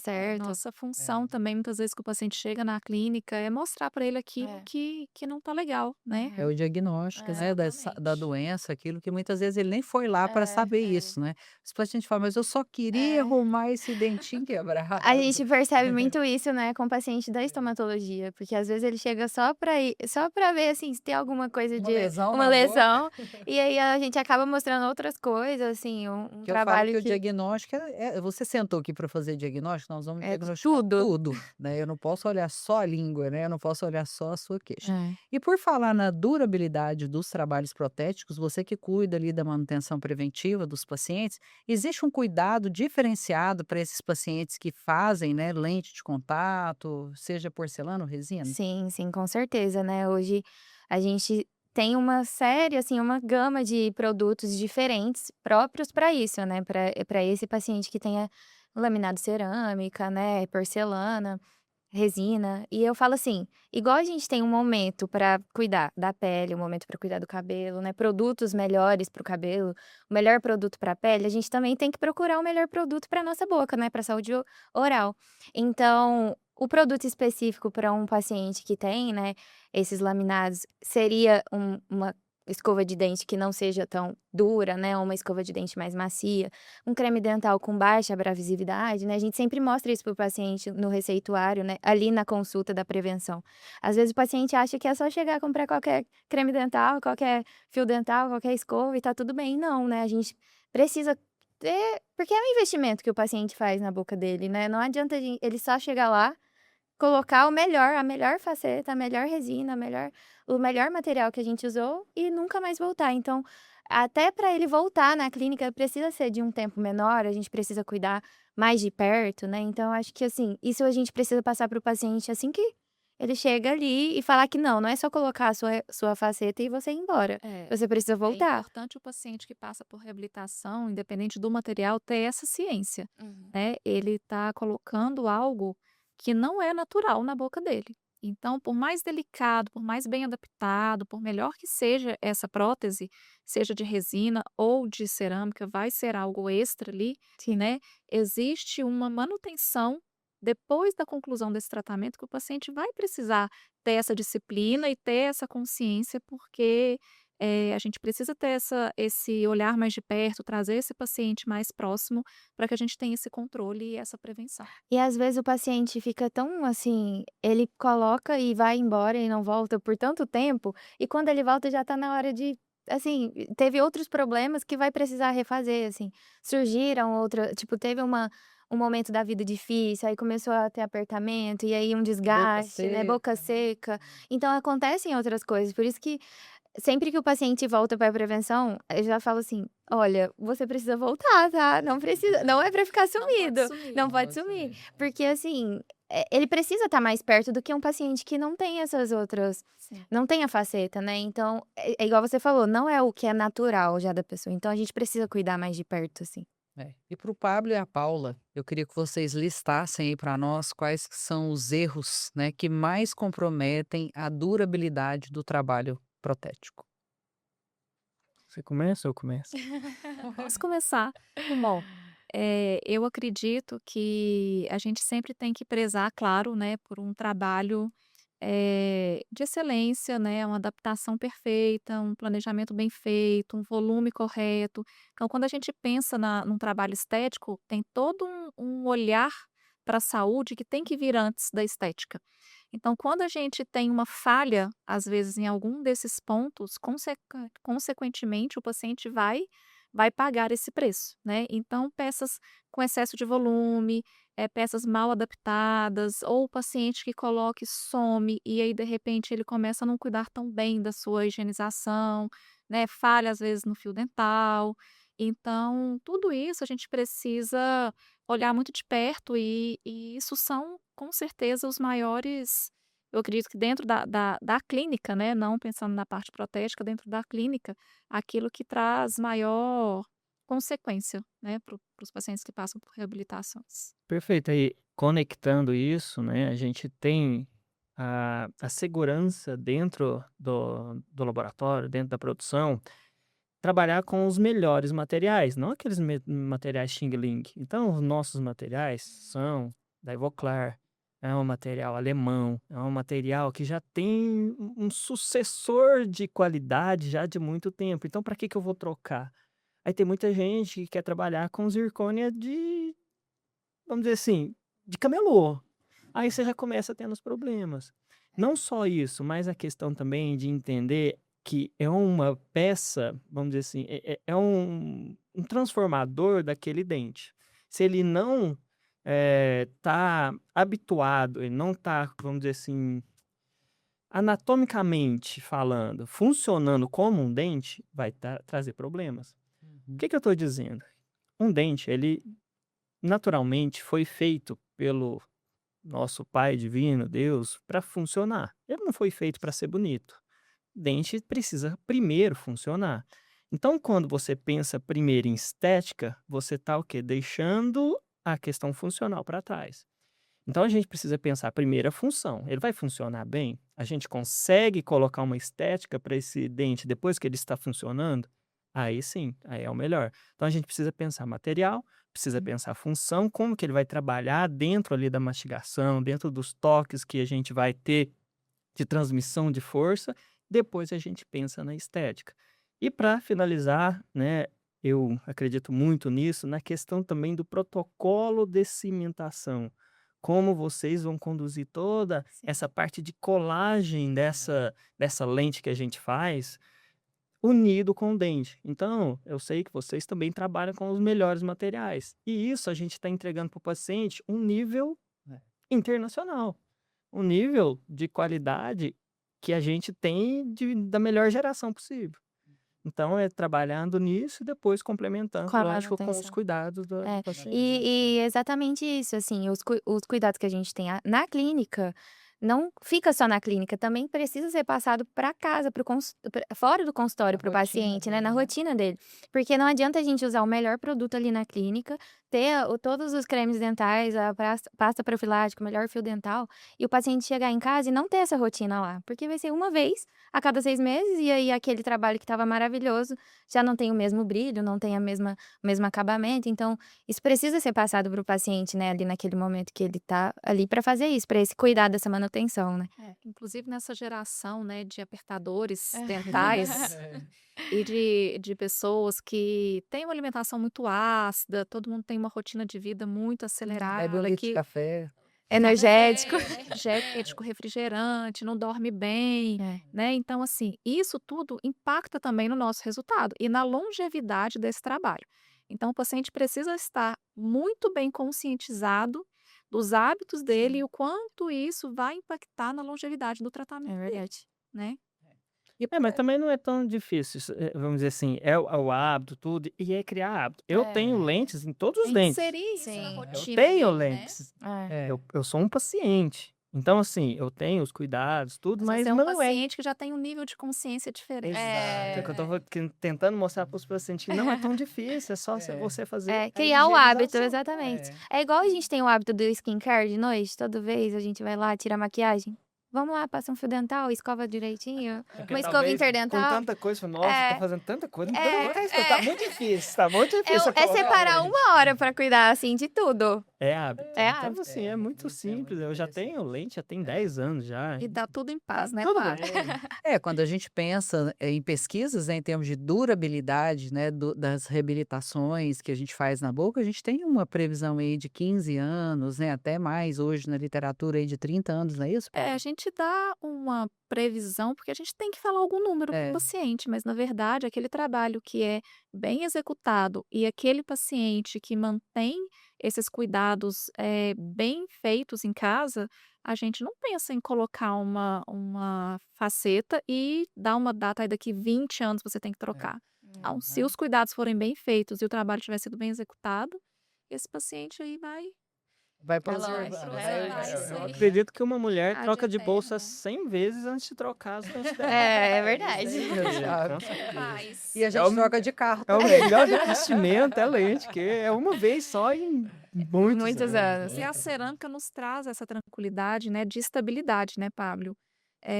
certo. Nossa função também, muitas vezes que o paciente chega na clínica, é mostrar para ele aquilo É. que não tá legal, né? É o diagnóstico, né, da Exatamente. doença, aquilo que muitas vezes ele nem foi lá para saber isso, né? Os pacientes falam, mas eu só queria arrumar esse dentinho quebrado. A gente percebe muito isso, né, com o paciente da estomatologia, porque às vezes ele chega só pra ver, assim, se tem alguma coisa Uma de lesão uma na lesão, e aí a gente acaba mostrando outras coisas, assim, um Que eu falo trabalho que o que diagnóstico você sentou aqui para fazer diagnóstico, nós vamos é diagnosticar tudo. tudo, né? Eu não posso olhar só a língua, né? Eu não posso olhar só a sua queixa. É. E por falar na durabilidade dos trabalhos protéticos, você que cuida ali da manutenção preventiva dos pacientes, existe um cuidado diferenciado para esses pacientes que fazem, né, lente de contato, seja porcelana ou resina? Sim, sim, com certeza, né, hoje a gente tem uma série, assim, uma gama de produtos diferentes próprios para isso, né, para esse paciente que tenha laminado cerâmica, né, porcelana. Resina. E eu falo assim, igual a gente tem um momento para cuidar da pele, um momento para cuidar do cabelo, né, produtos melhores para o cabelo, o melhor produto para a pele, a gente também tem que procurar o melhor produto para nossa boca, né, para saúde oral. Então, o produto específico para um paciente que tem, né, esses laminados, seria uma escova de dente que não seja tão dura, né, uma escova de dente mais macia, um creme dental com baixa abrasividade, né, a gente sempre mostra isso para o paciente no receituário, né, ali na consulta da prevenção. Às vezes o paciente acha que é só chegar a comprar qualquer creme dental, qualquer fio dental, qualquer escova e tá tudo bem. Não, né, a gente precisa ter, porque é um investimento que o paciente faz na boca dele, né, não adianta ele só chegar lá, colocar o melhor, a melhor faceta, a melhor resina, o melhor material que a gente usou e nunca mais voltar. Então, até para ele voltar na clínica precisa ser de um tempo menor, a gente precisa cuidar mais de perto, né. Então acho que, assim, isso a gente precisa passar para o paciente assim que ele chega ali e falar que não é só colocar a sua faceta e você ir embora. Você precisa É voltar. importante o paciente que passa por reabilitação, independente do material, ter essa ciência, né? Ele está colocando algo que não é natural na boca dele. Então, por mais delicado, por mais bem adaptado, por melhor que seja essa prótese, seja de resina ou de cerâmica, vai ser algo extra ali, Sim. né? Existe uma manutenção depois da conclusão desse tratamento que o paciente vai precisar ter essa disciplina e ter essa consciência, porque a gente precisa ter esse olhar mais de perto, trazer esse paciente mais próximo para que a gente tenha esse controle e essa prevenção. E às vezes o paciente fica tão assim, ele coloca e vai embora e não volta por tanto tempo, e quando ele volta já tá na hora de, assim, teve outros problemas que vai precisar refazer, assim. Surgiram outra, tipo, teve um momento da vida difícil, aí começou a ter apertamento, e aí um desgaste, né, boca seca. Então acontecem outras coisas, por isso que sempre que o paciente volta para a prevenção, eu já falo assim: "Olha, você precisa voltar, tá? Não é para ficar sumido, não pode sumir". Porque assim, ele precisa estar mais perto do que um paciente que não tem essas outras, Sim. não tem a faceta, né. Então, é igual você falou, não é o que é natural já da pessoa, então a gente precisa cuidar mais de perto, assim. E para o Pablo e a Paula, eu queria que vocês listassem aí para nós quais que são os erros, né, que mais comprometem a durabilidade do trabalho protético. Você começa ou eu começo? Posso começar? Bom, eu acredito que a gente sempre tem que prezar, claro, né, por um trabalho de excelência, né, uma adaptação perfeita, um planejamento bem feito, um volume correto. Então, quando a gente pensa num trabalho estético, tem todo um olhar para a saúde que tem que vir antes da estética. Então, quando a gente tem uma falha, às vezes, em algum desses pontos, consequentemente, o paciente vai pagar esse preço, né? Então, peças com excesso de volume, peças mal adaptadas, ou o paciente que coloca e some, e aí, de repente, ele começa a não cuidar tão bem da sua higienização, né? Falha, às vezes, no fio dental. Então, tudo isso a gente precisa olhar muito de perto, e isso são, com certeza, os maiores. Eu acredito que dentro da clínica, né? Não pensando na parte protética, dentro da clínica, aquilo que traz maior consequência, né, para os pacientes que passam por reabilitações. Perfeito. Aí, conectando isso, né, a gente tem a segurança dentro do laboratório, dentro da produção, trabalhar com os melhores materiais, não aqueles materiais Xing Ling. Então, os nossos materiais são da Ivoclar, é um material alemão, é um material que já tem um sucessor de qualidade já de muito tempo. Então, para que que eu vou trocar? Aí tem muita gente que quer trabalhar com zircônia de, vamos dizer assim, de camelô. Aí você já começa tendo os problemas. Não só isso, mas a questão também de entender que é uma peça, vamos dizer assim, é um transformador daquele dente. Se ele não tá habituado, ele não tá, vamos dizer assim, anatomicamente falando, funcionando como um dente, vai trazer problemas. O que que eu estou dizendo? Um dente, ele naturalmente foi feito pelo nosso Pai Divino, Deus, para funcionar. Ele não foi feito para ser bonito. Dente precisa primeiro funcionar. Então, quando você pensa primeiro em estética, você está o quê? Deixando a questão funcional para trás. Então, a gente precisa pensar primeiro a função. Ele vai funcionar bem? A gente consegue colocar uma estética para esse dente depois que ele está funcionando? Aí sim, aí é o melhor. Então, a gente precisa pensar material, precisa pensar função, como que ele vai trabalhar dentro ali da mastigação, dentro dos toques que a gente vai ter de transmissão de força. Depois a gente pensa na estética. E para finalizar, né, eu acredito muito nisso, na questão também do protocolo de cimentação. Como vocês vão conduzir toda essa parte de colagem dessa lente que a gente faz, unido com o dente. Então, eu sei que vocês também trabalham com os melhores materiais. E isso a gente está entregando para o paciente um nível internacional, um nível de qualidade que a gente tem da melhor geração possível. Então, é trabalhando nisso e depois complementando, Com a lógico, com os manutenção. cuidados do É, paciente. e exatamente isso, assim, os cuidados que a gente tem na clínica, não fica só na clínica, também precisa ser passado para casa, fora do consultório, Na para o rotina paciente, né, dele, na né? rotina dele. Porque não adianta a gente usar o melhor produto ali na clínica, ter todos os cremes dentais, a pasta profilática, o melhor fio dental, e o paciente chegar em casa e não ter essa rotina lá. Porque vai ser uma vez a cada 6 meses, e aí aquele trabalho que estava maravilhoso já não tem o mesmo brilho, não tem o mesmo acabamento. Então, isso precisa ser passado para o paciente, né, ali naquele momento que ele tá ali para fazer isso, para esse cuidar dessa manutenção, né. Inclusive nessa geração, né, de apertadores dentais e de pessoas que têm uma alimentação muito ácida, todo mundo tem uma rotina de vida muito Bebe um acelerada, litro de que café. Energético. energético, refrigerante, não dorme bem, É. né? Então, assim, isso tudo impacta também no nosso resultado e na longevidade desse trabalho. Então, o paciente precisa estar muito bem conscientizado dos hábitos dele e o quanto isso vai impactar na longevidade do É tratamento dele, verdade. né? Mas também não é tão difícil, vamos dizer assim, é o hábito, tudo, e é criar hábito. Eu tenho lentes em todos os É dentes. inserir isso na Sim. Eu rotina tenho dele, né? lentes. É. Eu sou um paciente. Então, assim, eu tenho os cuidados, tudo, Mas mas você é um não é. paciente que já tem um nível de consciência diferente. Exato. É que eu tô tentando mostrar para os pacientes que não é tão difícil, é só você fazer a Criar o hábito, higienização. exatamente. É igual a gente tem o hábito do skincare de noite, toda vez a gente vai lá, tira a maquiagem. Vamos lá, passa um fio dental, escova direitinho. Porque Uma escova talvez com interdental. tanta coisa, nossa, tá É, fazendo tanta coisa, não é, pode colocar isso, não. Tá muito difícil, tá muito difícil. é separar uma hora pra cuidar, assim, de tudo. É hábito. É Então, hábito. assim, é muito simples. Eu já tenho lente, já tem 10 anos já. E dá tudo em paz, né, Tudo Fábio? bem. Quando a gente pensa em pesquisas, né, em termos de durabilidade, né, das reabilitações que a gente faz na boca, a gente tem uma previsão aí de 15 anos, né, até mais hoje na literatura aí de 30 anos, não é isso? A gente dá uma previsão, porque a gente tem que falar algum número para o É. paciente, mas na verdade aquele trabalho que é bem executado e aquele paciente que mantém esses cuidados bem feitos em casa, a gente não pensa em colocar uma faceta e dar uma data aí daqui 20 anos você tem que trocar. Então, se os cuidados forem bem feitos e o trabalho tiver sido bem executado, esse paciente aí Vai Preservar, preservar. preservar isso Eu aí. acredito que uma mulher Ad troca de eterno. bolsa 100 vezes antes de trocar as lentes dela. É verdade. Com certeza. Rapaz. E a É gente o- troca de carro É o também. melhor investimento, é lente, que é uma vez só em muitos anos. E a cerâmica nos traz essa tranquilidade, né, de estabilidade, né, Pablo?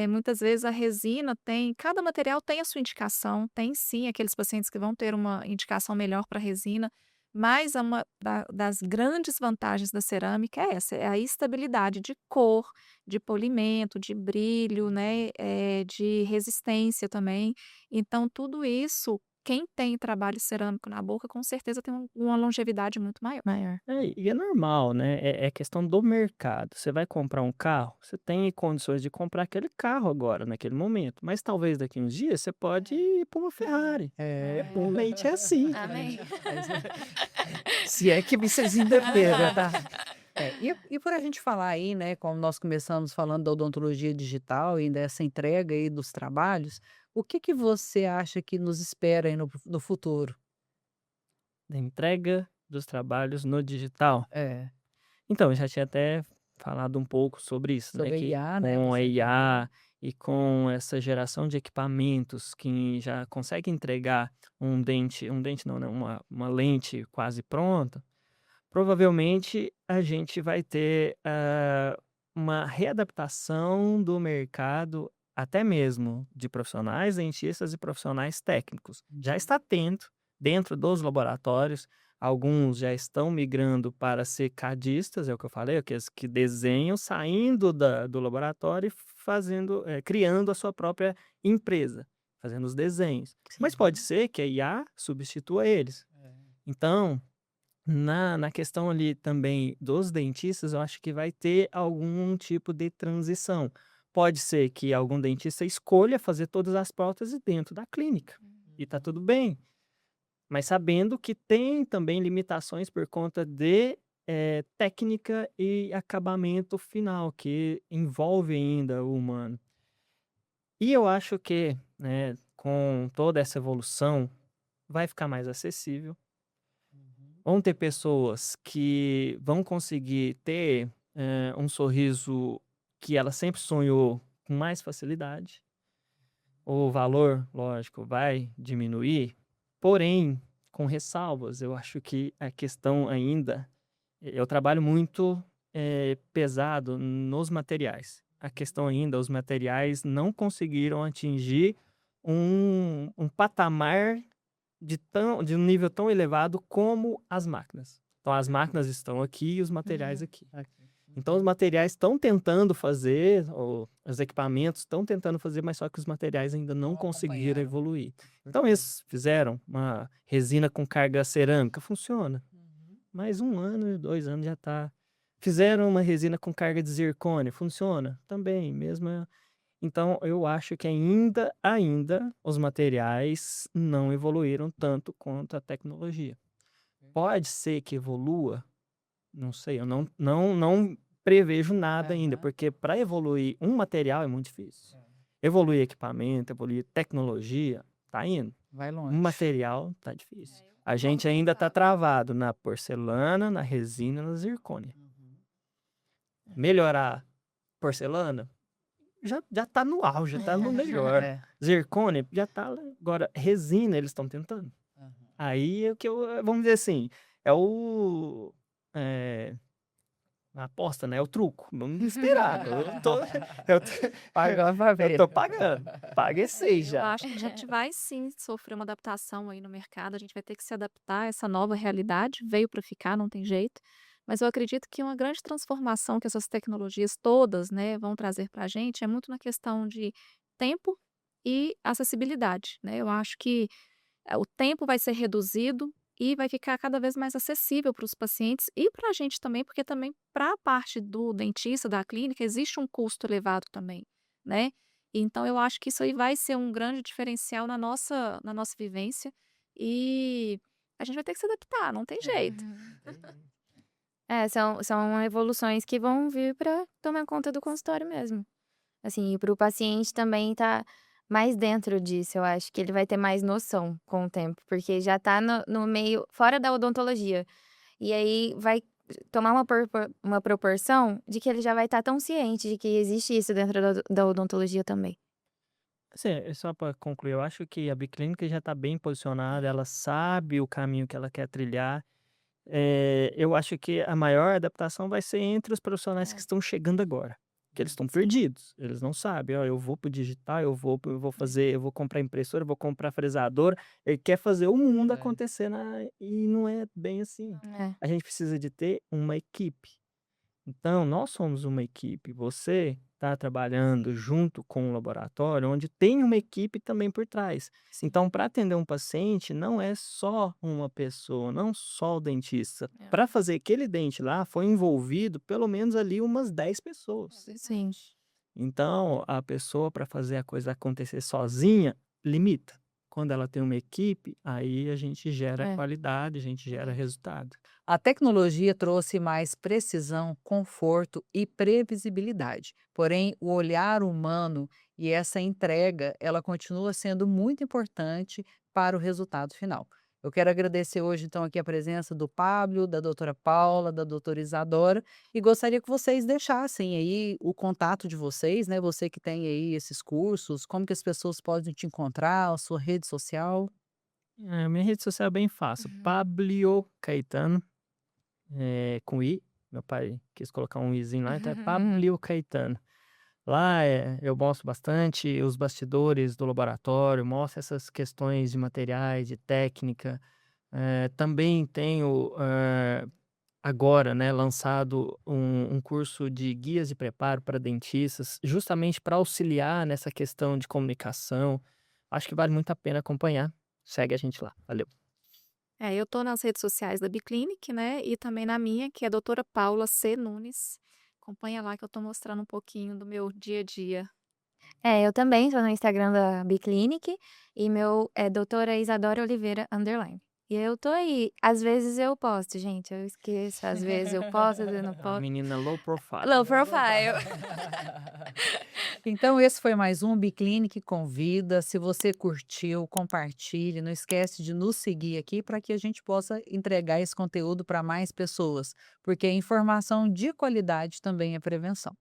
Muitas vezes a resina cada material tem a sua indicação, tem sim aqueles pacientes que vão ter uma indicação melhor para resina, mas das grandes vantagens da cerâmica é essa, é a estabilidade de cor, de polimento, de brilho, né, de resistência também. Então, tudo isso, quem tem trabalho cerâmico na boca, com certeza tem uma longevidade muito maior. E é normal, né? É questão do mercado. Você vai comprar um carro, você tem condições de comprar aquele carro agora, naquele momento. Mas talvez daqui uns dias você pode ir para uma Ferrari. O leite é assim. Amém. Se é que vocês entenderam, tá? E por a gente falar aí, né, como nós começamos falando da odontologia digital e dessa entrega aí dos trabalhos, o que você acha que nos espera aí no futuro? Da entrega dos trabalhos no digital. É, Então, eu já tinha até falado um pouco sobre isso, né? sobre a Que IA, né? com a você IA e com essa geração de equipamentos que já consegue entregar um dente não, né? Uma lente quase pronta, provavelmente a gente vai ter uma readaptação do mercado, até mesmo de profissionais dentistas e profissionais técnicos. Já está tendo dentro dos laboratórios. Alguns já estão migrando para ser cadistas, é o que eu falei, aqueles que desenham, saindo do laboratório e criando a sua própria empresa, fazendo os desenhos. Mas pode ser que a IA substitua eles. Então, na questão ali também dos dentistas, eu acho que vai ter algum tipo de transição. Pode ser que algum dentista escolha fazer todas as próteses dentro da clínica. E tá tudo bem. Mas sabendo que tem também limitações por conta de técnica e acabamento final, que envolve ainda o humano. E eu acho que, né, com toda essa evolução, vai ficar mais acessível. Vão ter pessoas que vão conseguir ter um sorriso que ela sempre sonhou com mais facilidade. O valor, lógico, vai diminuir, porém, com ressalvas. Eu acho que a questão ainda... Eu trabalho muito pesado nos materiais. A questão ainda, os materiais não conseguiram atingir um patamar de um nível tão elevado como as máquinas. Então, as máquinas estão aqui e os materiais aqui. Então, os materiais estão tentando fazer, ou os equipamentos estão tentando fazer, mas só que os materiais ainda não conseguiram evoluir. Então, eles fizeram uma resina com carga cerâmica, funciona. Mais 1 ano, 2 anos já está. Fizeram uma resina com carga de zircônio, funciona também, mesmo. Então, eu acho que ainda os materiais não evoluíram tanto quanto a tecnologia. Pode ser que evolua, não sei, eu não prevejo nada ainda, porque para evoluir um material é muito difícil. Evoluir equipamento, evoluir tecnologia, tá indo. vai Um longe. material tá difícil. A gente ainda tá travado na porcelana, na resina, na zircônia. Melhorar Porcelana já tá no auge, já tá no melhor. É. Zircônia já tá. Agora, resina, eles estão tentando. Aham. Aí é o que vamos dizer assim, é o. É, a aposta, né? É o truco. Vamos esperar. Eu tô, eu tô, Agora vai eu ver. tô pagando. Paguei 6 Eu já. acho que a gente vai sim sofrer uma adaptação aí no mercado, a gente vai ter que se adaptar a essa nova realidade, veio para ficar, não tem jeito. Mas eu acredito que uma grande transformação que essas tecnologias todas, né, vão trazer para a gente é muito na questão de tempo e acessibilidade, né? Eu acho que o tempo vai ser reduzido e vai ficar cada vez mais acessível para os pacientes e para a gente também, porque também para a parte do dentista, da clínica, existe um custo elevado também, né? Então eu acho que isso aí vai ser um grande diferencial na nossa vivência e a gente vai ter que se adaptar, não tem jeito. São evoluções que vão vir para tomar conta do consultório mesmo. Assim, e para o paciente também tá mais dentro disso, eu acho que ele vai ter mais noção com o tempo, porque já tá no meio, fora da odontologia. E aí vai tomar uma proporção de que ele já vai estar tão ciente de que existe isso dentro da odontologia também. Assim, só para concluir, eu acho que a Biclínica já está bem posicionada, ela sabe o caminho que ela quer trilhar. Eu acho que a maior adaptação vai ser entre os profissionais que estão chegando agora, que eles estão perdidos, eles não sabem, ó, eu vou pro digital, eu vou fazer, eu vou comprar impressora, eu vou comprar fresadora, ele quer fazer o mundo acontecer e não é bem assim. É. A gente precisa de ter uma equipe. Então, nós somos uma equipe. Você está trabalhando junto com um laboratório onde tem uma equipe também por trás. Então, para atender um paciente, não é só uma pessoa, não só o dentista. É. Para fazer aquele dente lá, foi envolvido pelo menos ali umas 10 pessoas. Sim. Então, a pessoa, para fazer a coisa acontecer sozinha, limita. Quando ela tem uma equipe, aí a gente gera É. qualidade, a gente gera resultado. A tecnologia trouxe mais precisão, conforto e previsibilidade. Porém, o olhar humano e essa entrega, ela continua sendo muito importante para o resultado final. Eu quero agradecer hoje, então, aqui a presença do Pablo, da doutora Paula, da doutora Isadora, e gostaria que vocês deixassem aí o contato de vocês, né? Você que tem aí esses cursos, como que as pessoas podem te encontrar, a sua rede social. Minha rede social é bem fácil. Pablio Caetano, com I. Meu pai quis colocar um izinho lá, então é Pablio Caetano. Lá eu mostro bastante os bastidores do laboratório, mostro essas questões de materiais, de técnica. Também tenho agora, né, lançado um curso de guias de preparo para dentistas, justamente para auxiliar nessa questão de comunicação. Acho que vale muito a pena acompanhar. Segue a gente lá. Valeu. Eu tô nas redes sociais da Biclinic, né? E também na minha, que é a doutora Paula C. Nunes. Acompanha lá que eu tô mostrando um pouquinho do meu dia a dia. Eu também estou no Instagram da Biclinic e meu é doutora Isadora Oliveira _. E eu tô aí. Às vezes eu posto, gente. Eu esqueço. Às vezes eu posto, às vezes eu não A posto. menina low profile. Low profile. Então, esse foi mais um Biclinic Convida. Se você curtiu, compartilhe. Não esquece de nos seguir aqui para que a gente possa entregar esse conteúdo para mais pessoas, porque informação de qualidade também é prevenção.